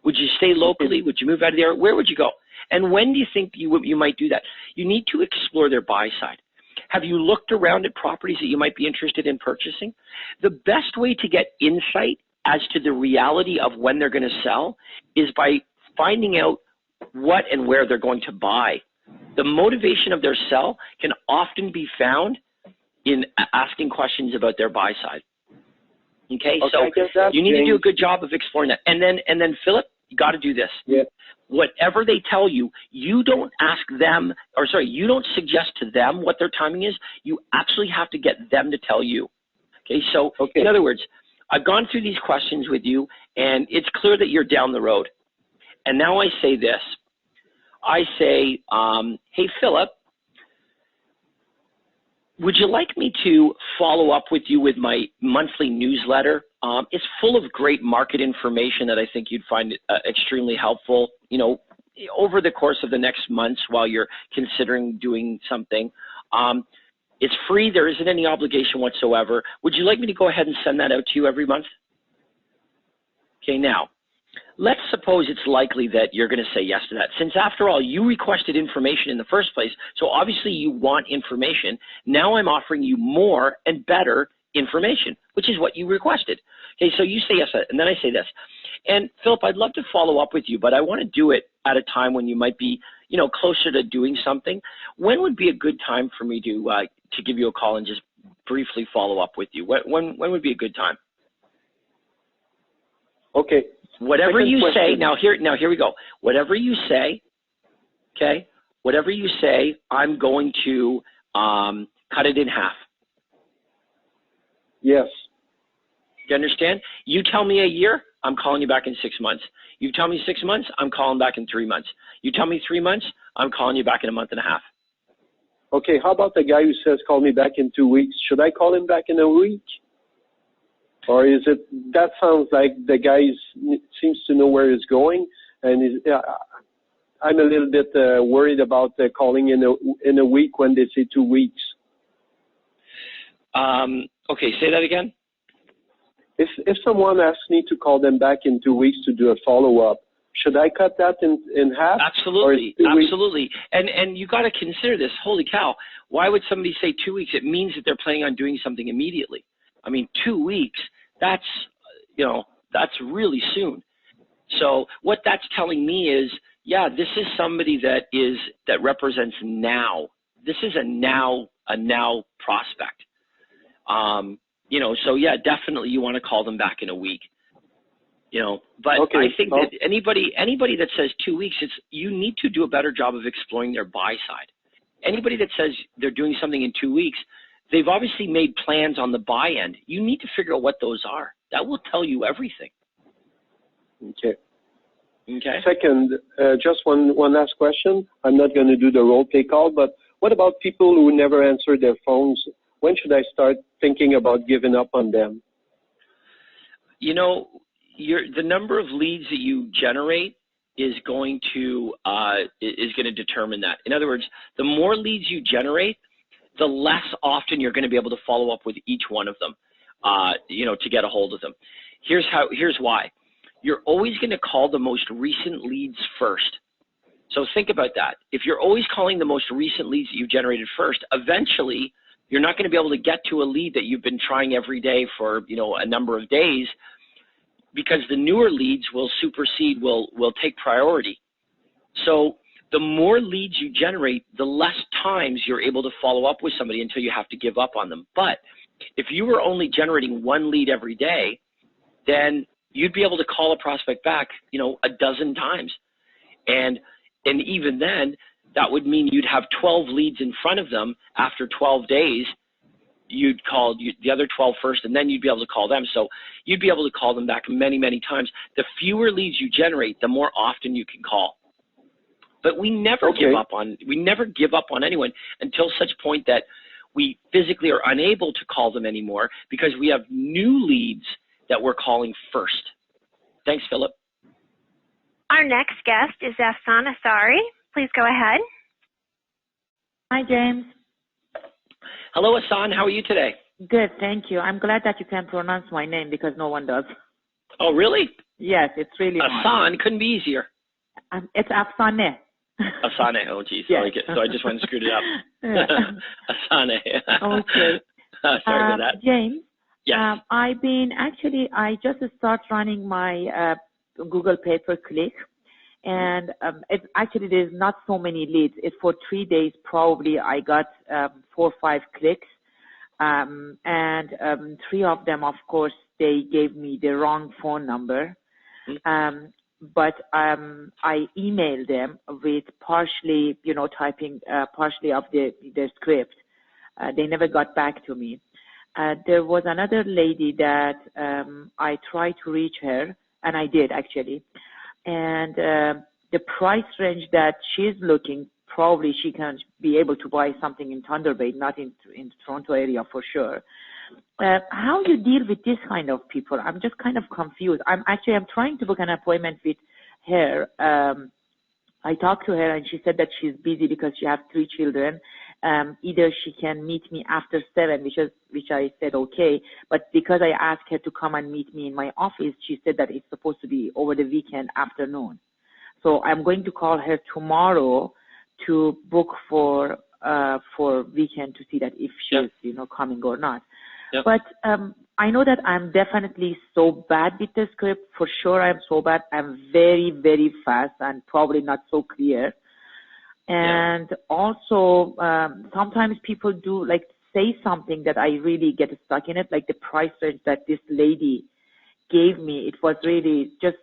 Would you stay locally? Would you move out of the area? Where would you go? And when do you think you might do that? You need to explore their buy side. Have you looked around at properties that you might be interested in purchasing? The best way to get insight as to the reality of when they're going to sell is by finding out what and where they're going to buy. The motivation of their sell can often be found in asking questions about their buy side. Okay, so you need to do a good job of exploring that. And then Philip, you got to do this. Yeah. Whatever they tell you, you don't ask them, or sorry, you don't suggest to them what their timing is. You actually have to get them to tell you. Okay, so in other words, I've gone through these questions with you, and it's clear that you're down the road. And now I say this. I say, hey, Philip, would you like me to follow up with you with my monthly newsletter? It's full of great market information that I think you'd find extremely helpful, you know, over the course of the next months while you're considering doing something. It's free. There isn't any obligation whatsoever. Would you like me to go ahead and send that out to you every month? Okay, now, let's suppose it's likely that you're going to say yes to that. Since, after all, you requested information in the first place, so obviously you want information. Now I'm offering you more and better information, which is what you requested. Okay, so you say yes, and then I say this. And, Philip, I'd love to follow up with you, but I want to do it at a time when you might be, you know, closer to doing something. When would be a good time for me to give you a call and just briefly follow up with you? When would be a good time? Okay. Whatever you say, now here we go. Whatever you say, okay, whatever you say, I'm going to cut it in half. Yes. Do you understand? You tell me a year, I'm calling you back in 6 months. You tell me 6 months, I'm calling back in 3 months. You tell me 3 months, I'm calling you back in a month and a half. Okay, how about the guy who says call me back in 2 weeks? Should I call him back in a week? Or is it, that sounds like the guy seems to know where he's going, and I'm a little bit worried about calling in a week when they say 2 weeks. Okay, say that again. If someone asks me to call them back in 2 weeks to do a follow-up, should I cut that in half? Absolutely, absolutely. And you got to consider this. Holy cow! Why would somebody say 2 weeks? It means that they're planning on doing something immediately. I mean, 2 weeks. That's, you know, that's really soon. So what that's telling me is, yeah, this is somebody that represents now. This is a now prospect. You know, so yeah, definitely you want to call them back in a week. You know, but okay. I think that anybody that says 2 weeks, you need to do a better job of exploring their buy side. Anybody that says they're doing something in 2 weeks, they've obviously made plans on the buy end. You need to figure out what those are. That will tell you everything. Okay. Okay. Second, just one last question. I'm not going to do the role play call, but what about people who never answer their phones? When should I start thinking about giving up on them? You know, the number of leads that you generate is going to determine that. In other words, the more leads you generate, the less often you're going to be able to follow up with each one of them, you know, to get a hold of them. Here's why. You're always going to call the most recent leads first. So think about that. If you're always calling the most recent leads that you generated first, eventually you're not going to be able to get to a lead that you've been trying every day for, you know, a number of days, because the newer leads will supersede, will take priority. So the more leads you generate, the less times you're able to follow up with somebody until you have to give up on them. But if you were only generating one lead every day, then you'd be able to call a prospect back, you know, a dozen times. And even then, that would mean you'd have 12 leads in front of them. After 12 days, you'd call the other 12 first, and then you'd be able to call them. So you'd be able to call them back many, many times. The fewer leads you generate, the more often you can call. But we never give up on anyone until such point that we physically are unable to call them anymore because we have new leads that we're calling first. Thanks, Philip. Our next guest is Afsan Asari. Please go ahead. Hi, James. Hello, Hassan. How are you today? Good, thank you. I'm glad that you can pronounce my name because no one does. Oh, really? Yes, it's really hard. Hassan couldn't be easier. It's Afsane. Asane. Oh, geez. Yes. Okay. So I just went and screwed it up. Asane. Okay. Sorry about that. James, Yes. I just start running my Google pay-per-click, and there's not so many leads. It's for 3 days probably. I got 4 or 5 clicks, and 3 of them, of course, they gave me the wrong phone number. But I emailed them with partially, typing partially of the script. They never got back to me. There was another lady that I tried to reach her, and I did actually. And the price range that she's looking, probably she can be able to buy something in Thunder Bay, not in Toronto area for sure. How you deal with this kind of people? I'm just kind of confused. I'm trying to book an appointment with her. I talked to her and she said that she's busy because she has 3 children. Either she can meet me after 7, which I said okay. But because I asked her to come and meet me in my office, she said that it's supposed to be over the weekend afternoon. So I'm going to call her tomorrow to book for weekend to see that if she's coming or not. Yep. But I know that I'm definitely so bad with the script. For sure, I'm so bad. I'm very, very fast and probably not so clear. And also, sometimes people do say something that I really get stuck in it, like the price range that this lady gave me. It was really just,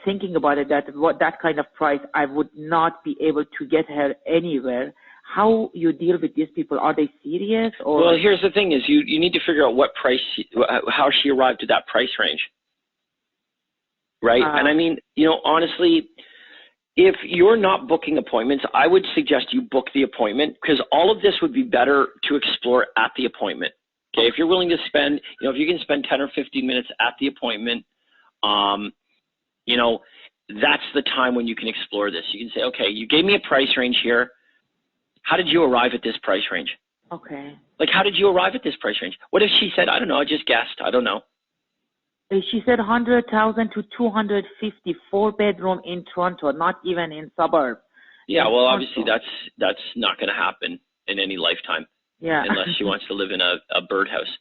thinking about it, that kind of price, I would not be able to get her anywhere. How you deal with these people? Are they serious? Or? Well, here's the thing: is you need to figure out what price, how she arrived at that price range, right? And I mean, honestly, if you're not booking appointments, I would suggest you book the appointment because all of this would be better to explore at the appointment. Okay, if you're willing to spend, if you can spend 10 or 15 minutes at the appointment, that's the time when you can explore this. You can say, okay, you gave me a price range here. How did you arrive at this price range? Okay. Like, how did you arrive at this price range? What if she said, I don't know, I just guessed, I don't know. She said 100,000 to 250, 4-bedroom in Toronto, not even in suburb. Yeah, in well, Toronto. obviously that's not going to happen in any lifetime. Yeah. Unless she wants to live in a birdhouse.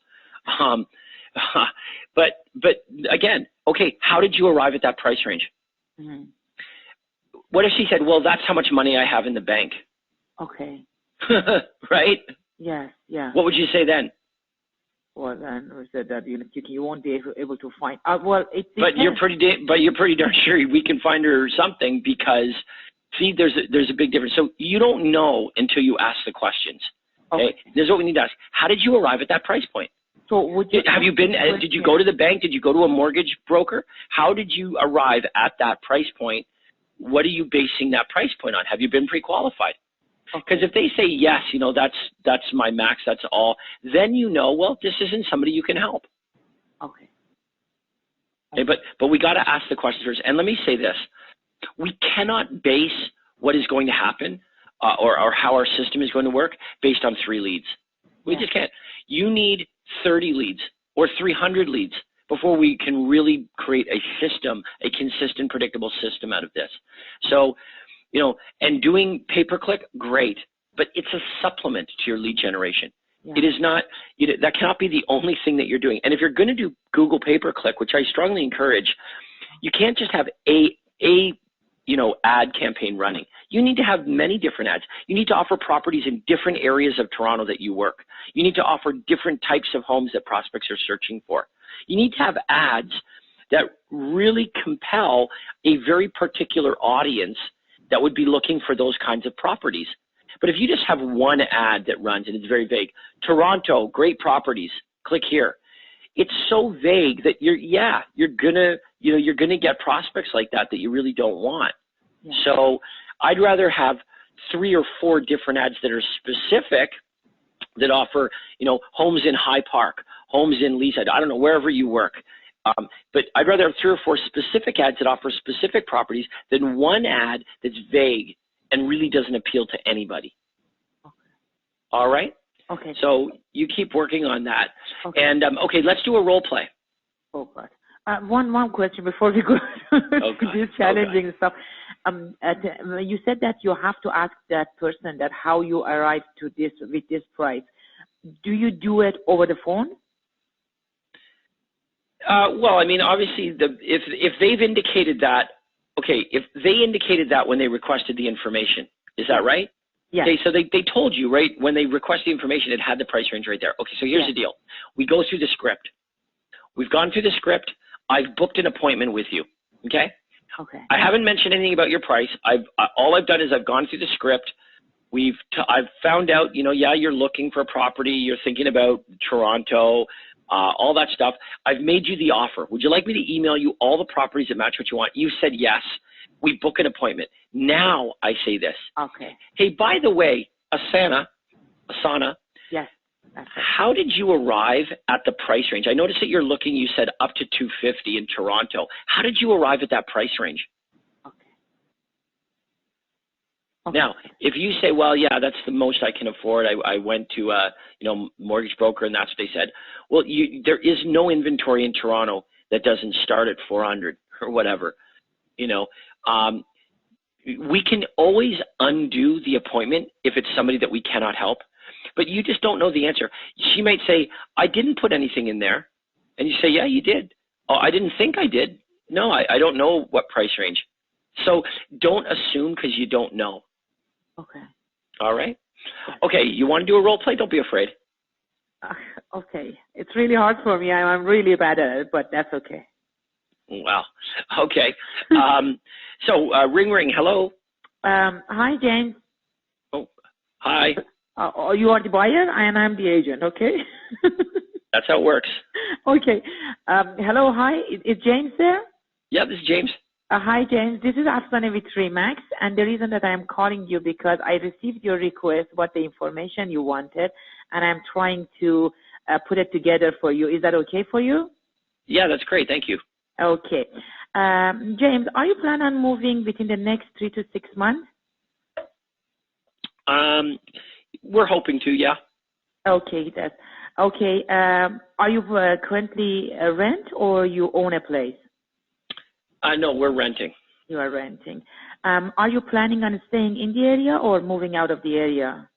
But again, okay, how did you arrive at that price range? Mm-hmm. What if she said, well, that's how much money I have in the bank? Okay. Right? Yes, yeah. What would you say then? Well, then we said that you won't be able to find. Well, it depends. But you're pretty darn sure we can find her something because, see, there's a big difference. So you don't know until you ask the questions. Okay. This is what we need to ask. How did you arrive at that price point? So would you did you go to the bank? Did you go to a mortgage broker? How did you arrive at that price point? What are you basing that price point on? Have you been pre-qualified? Because if they say yes, that's my max, that's all, then well, this isn't somebody you can help. Okay. But we got to ask the questions first. And let me say this: we cannot base what is going to happen or how our system is going to work based on 3 leads. We just can't. You need 30 leads or 300 leads before we can really create a system, a consistent, predictable system out of this. So, and doing pay-per-click, great, but it's a supplement to your lead generation. Yeah. It is not, that cannot be the only thing that you're doing. And if you're going to do Google pay-per-click, which I strongly encourage, you can't just have a ad campaign running. You need to have many different ads. You need to offer properties in different areas of Toronto that you work. You need to offer different types of homes that prospects are searching for. You need to have ads that really compel a very particular audience that would be looking for those kinds of properties. But if you just have one ad that runs and it's very vague, Toronto, great properties, click here. It's so vague that you're gonna get prospects like that you really don't want. Yeah. So I'd rather have 3 or 4 different ads that are specific, that offer, homes in High Park, homes in Leaside, I don't know, wherever you work, But I'd rather have 3 or 4 specific ads that offer specific properties than one ad that's vague and really doesn't appeal to anybody. Okay. All right? Okay. So you keep working on that. Okay. And, okay, let's do a role play. Oh, God. One question before we go to this challenging stuff. You said that you have to ask that person that how you arrived to this with this price. Do you do it over the phone? Well, I mean, obviously, if they've indicated that, okay, if they indicated that when they requested the information, is that right? Yeah. Okay, so they told you, right, when they requested the information, it had the price range right there. Okay, so here's the deal. We go through the script. We've gone through the script. I've booked an appointment with you, okay? Okay. I haven't mentioned anything about your price. All I've done is I've gone through the script. I've found out, you know, yeah, you're looking for a property. You're thinking about Toronto, all that stuff. I've made you the offer. Would you like me to email you all the properties that match what you want? You said yes. We book an appointment. Now I say this. Okay. Hey, by the way, Asana. Yes. That's it. How did you arrive at the price range? I noticed that you're looking, you said up to 250 in Toronto. How did you arrive at that price range? Okay. Now, if you say, well, yeah, that's the most I can afford. I went to mortgage broker and that's what they said. Well, there is no inventory in Toronto that doesn't start at 400 or whatever. You know, we can always undo the appointment if it's somebody that we cannot help. But you just don't know the answer. She might say, I didn't put anything in there. And you say, yeah, you did. Oh, I didn't think I did. No, I don't know what price range. So don't assume because you don't know. Okay. All right? Okay, you want to do a role play? Don't be afraid. Okay. It's really hard for me. I'm really bad at it, but that's okay. Wow. Okay. So ring, ring. Hello? Hi, James. Oh, hi. You are the buyer and I'm the agent, okay? That's how it works. Okay. Hello, hi. Is James there? Yeah, this is James. Hi, James. This is Afsana with Remax, and the reason that I'm calling you because I received your request, what the information you wanted, and I'm trying to put it together for you. Is that okay for you? Yeah, that's great. Thank you. Okay. James, are you planning on moving within the next 3 to 6 months? We're hoping to, yeah. Okay, that's okay. Are you currently rent or you own a place? No, we're renting. You are renting. Are you planning on staying in the area or moving out of the area?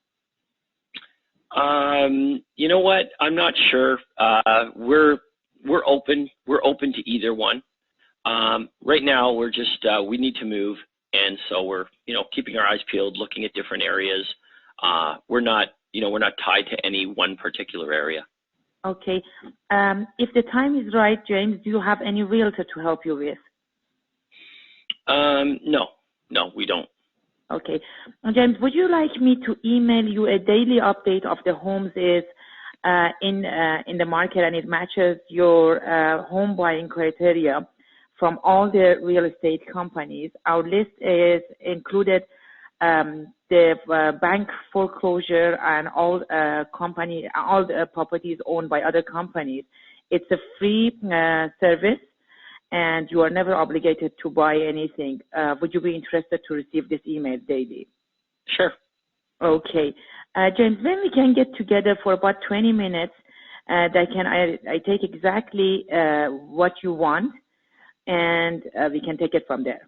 You know what? I'm not sure. We're open. We're open to either one. Right now, we're just we need to move, and so we're keeping our eyes peeled, looking at different areas. We're not tied to any one particular area. Okay. If the time is right, James, do you have any realtor to help you with? No, we don't. Okay. James, would you like me to email you a daily update of the homes is in the market and it matches your home buying criteria from all the real estate companies? Our list is included the bank foreclosure and all all the properties owned by other companies. It's a free service, and you are never obligated to buy anything. Would you be interested to receive this email daily? Sure. Okay. James, when we can get together for about 20 minutes, I take exactly what you want, and we can take it from there.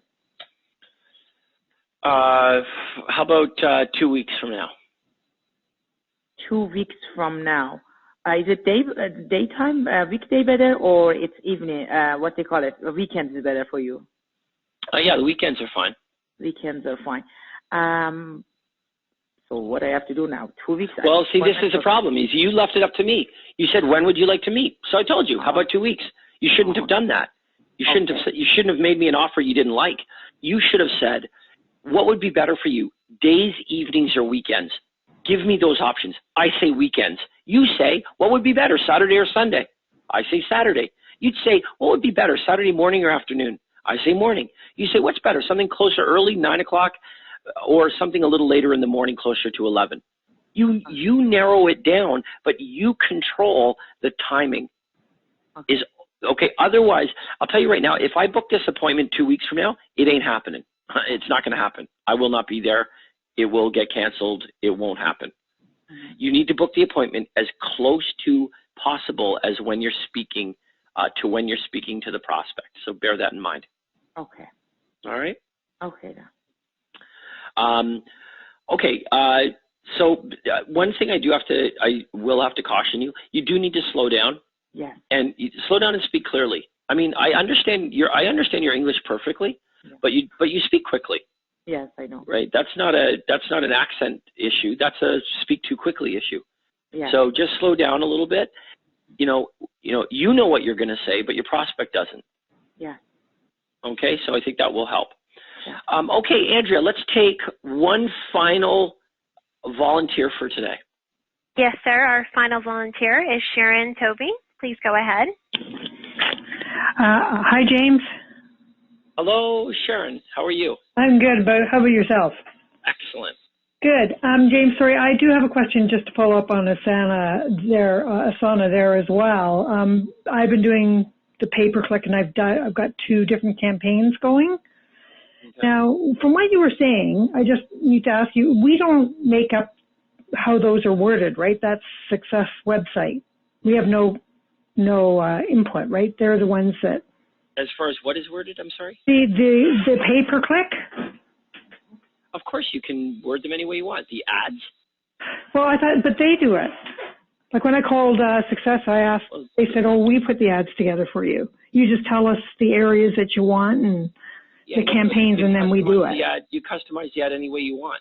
How about 2 weeks from now? 2 weeks from now. Is it daytime, weekday better, or it's evening, what they call it, weekends is better for you? Yeah, the weekends are fine. Weekends are fine. So what I have to do now? 2 weeks? Well, see, this is the problem. Is you left it up to me. You said, when would you like to meet? So I told you, how about 2 weeks? You shouldn't have done that. You shouldn't have made me an offer you didn't like. You should have said, what would be better for you, days, evenings, or weekends? Give me those options. I say weekends. You say, what would be better, Saturday or Sunday? I say Saturday. You'd say, what would be better, Saturday morning or afternoon? I say morning. You say, what's better, something closer early, 9 o'clock, or something a little later in the morning, closer to 11? You narrow it down, but you control the timing. Is Okay, otherwise, I'll tell you right now, if I book this appointment 2 weeks from now, it ain't happening. It's not going to happen. I will not be there. It will get canceled. It won't happen. You need to book the appointment as close to possible as when you're speaking to the prospect. So bear that in mind. Okay. All right? Okay. Okay. So one thing I will have to caution you. You do need to slow down. Yes. And slow down and speak clearly. I mean, I understand your English perfectly, yes. but you speak quickly. Yes, I know. Right? That's not an accent issue. That's a speak too quickly issue. Yes. So just slow down a little bit. You know what you're going to say, but your prospect doesn't. Yeah. Okay, so I think that will help. Yeah. Okay, Andrea, let's take one final volunteer for today. Yes, sir. Our final volunteer is Sharon Toby. Please go ahead. Hi, James. Hello, Sharon. How are you? I'm good, but how about yourself? Excellent. Good. James, sorry, I do have a question just to follow up on Asana there as well. I've been doing the pay-per-click, and I've got 2 different campaigns going. Okay. Now, from what you were saying, I just need to ask you, we don't make up how those are worded, right? That's Success website. We have no input, right? They're the ones that. As far as what is worded, I'm sorry? The pay-per-click? Of course, you can word them any way you want. The ads? Well, I thought, but they do it. Like when I called Success, I asked, they said, oh, we put the ads together for you. You just tell us the areas that you want and the campaigns, and then we do it. You customize the ad any way you want.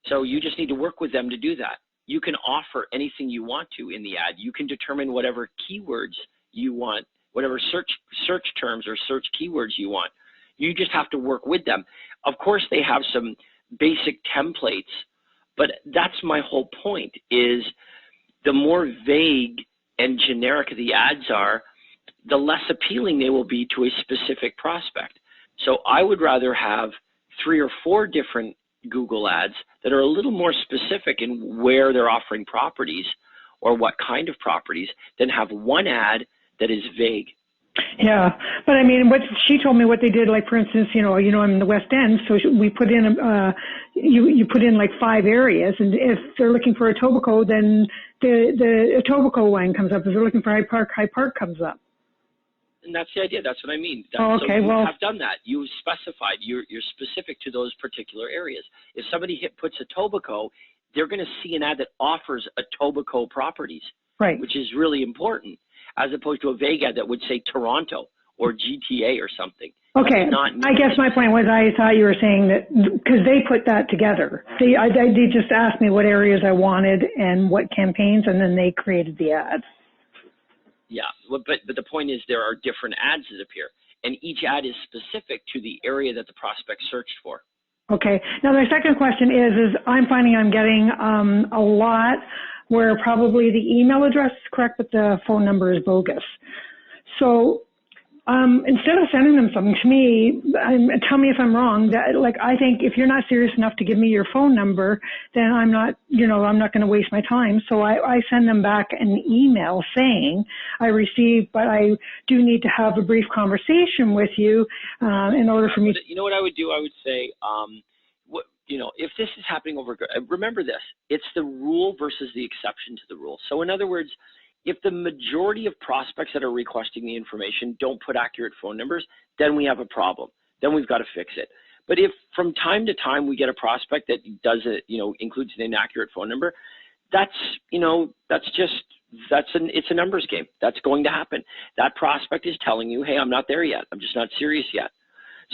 So you just need to work with them to do that. You can offer anything you want to in the ad. You can determine whatever keywords you want, whatever search terms or search keywords you want. You just have to work with them. Of course, they have some basic templates, but that's my whole point, is the more vague and generic the ads are, the less appealing they will be to a specific prospect. So I would rather have 3 or 4 different Google ads that are a little more specific in where they're offering properties or what kind of properties than have one ad that is vague. Yeah, but I mean, what she told me, what they did, like for instance, I'm in the West End, so we put in you put in like 5 areas, and if they're looking for Etobicoke, then the Etobicoke one comes up. If they're looking for High Park comes up. And that's the idea. That's what I mean. Okay, so well, you have done that. You specified. You're specific to those particular areas. If somebody puts Etobicoke, they're going to see an ad that offers Etobicoke properties, right? Which is really important, as opposed to a vague ad that would say Toronto or GTA or something. Okay, I guess my point was I thought you were saying that because they put that together. They just asked me what areas I wanted and what campaigns, and then they created the ads. Yeah, but the point is there are different ads that appear, and each ad is specific to the area that the prospect searched for. Okay. Now, my second question is I'm finding I'm getting a lot where probably the email address is correct, but the phone number is bogus. So instead of sending them something to me, tell me if I'm wrong, that like I think if you're not serious enough to give me your phone number, then I'm not going to waste my time. So I send them back an email saying I received, but I do need to have a brief conversation with you in order for me. You know what I would do? I would say, if this is happening over, remember this, it's the rule versus the exception to the rule. So in other words, if the majority of prospects that are requesting the information don't put accurate phone numbers, then we have a problem. Then we've got to fix it. But if from time to time we get a prospect that includes an inaccurate phone number, it's a numbers game. That's going to happen. That prospect is telling you, hey, I'm not there yet. I'm just not serious yet.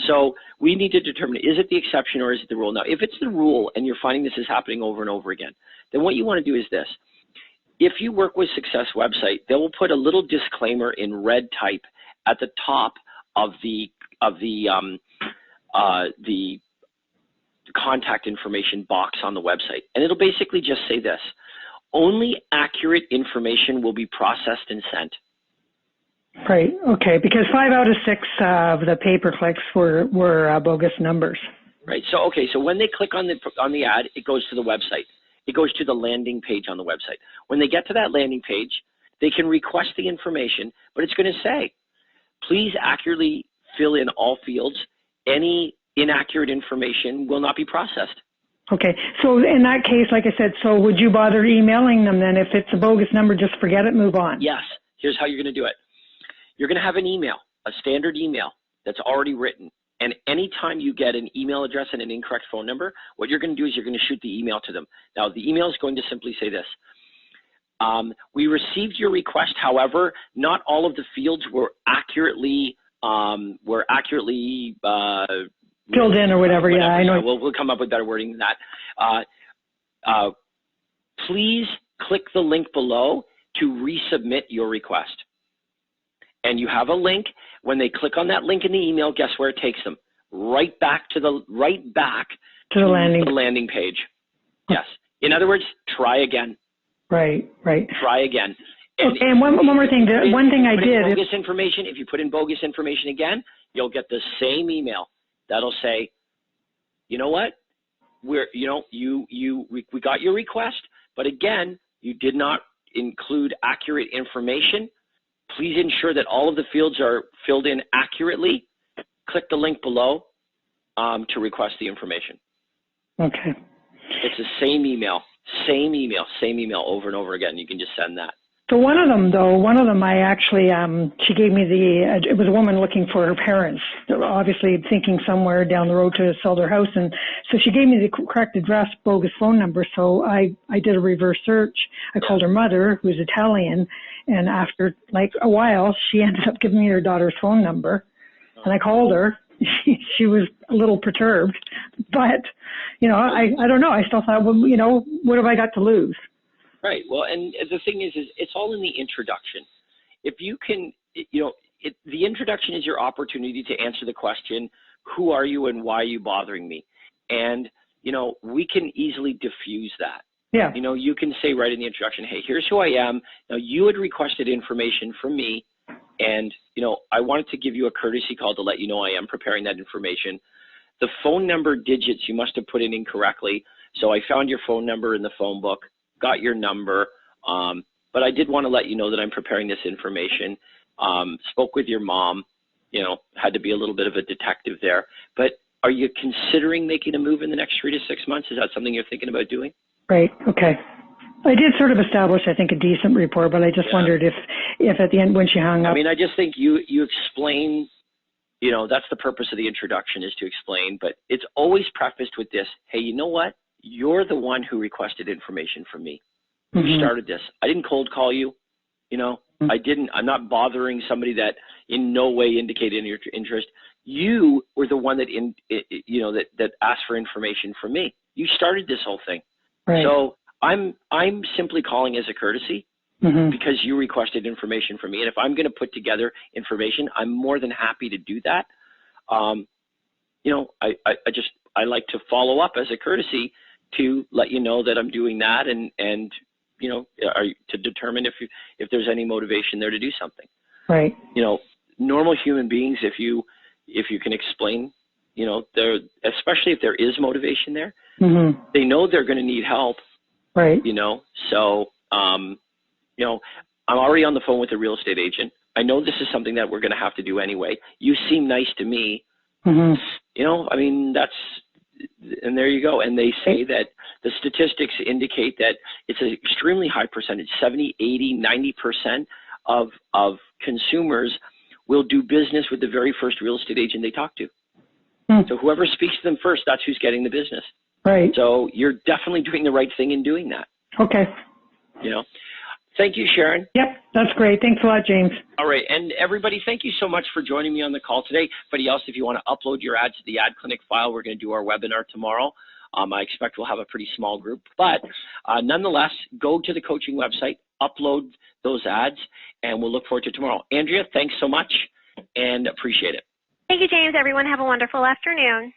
So we need to determine, is it the exception or is it the rule? Now, if it's the rule and you're finding this is happening over and over again, then what you want to do is this. If you work with Success website, they will put a little disclaimer in red type at the top of the contact information box on the website. And it'll basically just say this: only accurate information will be processed and sent. Right. Okay. Because 5 out of 6 of the pay-per-clicks were bogus numbers. Right. So so when they click on the ad, it goes to the website. It goes to the landing page on the website. When they get to that landing page, they can request the information, but it's going to say, please accurately fill in all fields. Any inaccurate information will not be processed. Okay, so in that case, like I said, so would you bother emailing them then? If it's a bogus number, just forget it, move on. Yes, here's how you're going to do it. You're going to have an email, a standard email that's already written. And anytime you get an email address and an incorrect phone number, what you're going to do is you're going to shoot the email to them. Now, the email is going to simply say this. We received your request. However, not all of the fields were accurately Filled in or whatever. Yeah, I know. Yeah, we'll come up with better wording than that. Please click the link below to resubmit your request. And you have a link. When they click on that link in the email, guess where it takes them? Right back to the landing page. Yes. In other words, try again. Right. Try again. And one more thing. One thing I did. If you put in bogus information again, you'll get the same email that'll say, you know what? We got your request, but again, you did not include accurate information. Please ensure that all of the fields are filled in accurately. Click the link below to request the information. Okay. It's the same email over and over again. You can just send that. So one of them I actually, she gave me it was a woman looking for her parents, obviously thinking somewhere down the road to sell their house. And so she gave me the correct address, bogus phone number. So I did a reverse search. I called her mother, who's Italian. And after like a while, she ended up giving me her daughter's phone number. And I called her. She was a little perturbed, but I don't know. I still thought, well, what have I got to lose? Right. Well, and the thing is it's all in the introduction. If you can, the introduction is your opportunity to answer the question, who are you and why are you bothering me? And, we can easily diffuse that. Yeah. You can say right in the introduction, hey, here's who I am. Now, you had requested information from me, and, I wanted to give you a courtesy call to let you know I am preparing that information. The phone number digits you must have put in incorrectly, so I found your phone number in the phone book. Got your number, but I did want to let you know that I'm preparing this information. Spoke with your mom, had to be a little bit of a detective there. But are you considering making a move in the next 3 to 6 months? Is that something you're thinking about doing? Right. Okay. I did sort of establish, I think, a decent rapport, but I just wondered if at the end when she hung up. I mean, I just think you explain. That's the purpose of the introduction, is to explain. But it's always prefaced with this: hey, you know what? You're the one who requested information from me. Mm-hmm. You started this. I didn't cold call you. Mm-hmm. I'm not bothering somebody that in no way indicated any interest. You were the one that that asked for information from me. You started this whole thing. Right. So I'm simply calling as a courtesy because you requested information from me. And if I'm going to put together information, I'm more than happy to do that. I like to follow up as a courtesy to let you know that I'm doing that and to determine if there's any motivation there to do something. Right. Normal human beings, if you can explain, especially if there is motivation there, they know they're going to need help. Right. So, I'm already on the phone with a real estate agent. I know this is something that we're going to have to do anyway. You seem nice to me. And there you go. And they say that the statistics indicate that it's an extremely high percentage, 70, 80, 90% of consumers will do business with the very first real estate agent they talk to. So whoever speaks to them first, that's who's getting the business. Right. So you're definitely doing the right thing in doing that. Okay. Thank you, Sharon. Yep, that's great. Thanks a lot, James. All right, and everybody, thank you so much for joining me on the call today. Anybody else, if you want to upload your ads to the Ad Clinic file, we're going to do our webinar tomorrow. I expect we'll have a pretty small group, but nonetheless, go to the coaching website, upload those ads, and we'll look forward to tomorrow. Andrea, thanks so much, and appreciate it. Thank you, James. Everyone have a wonderful afternoon.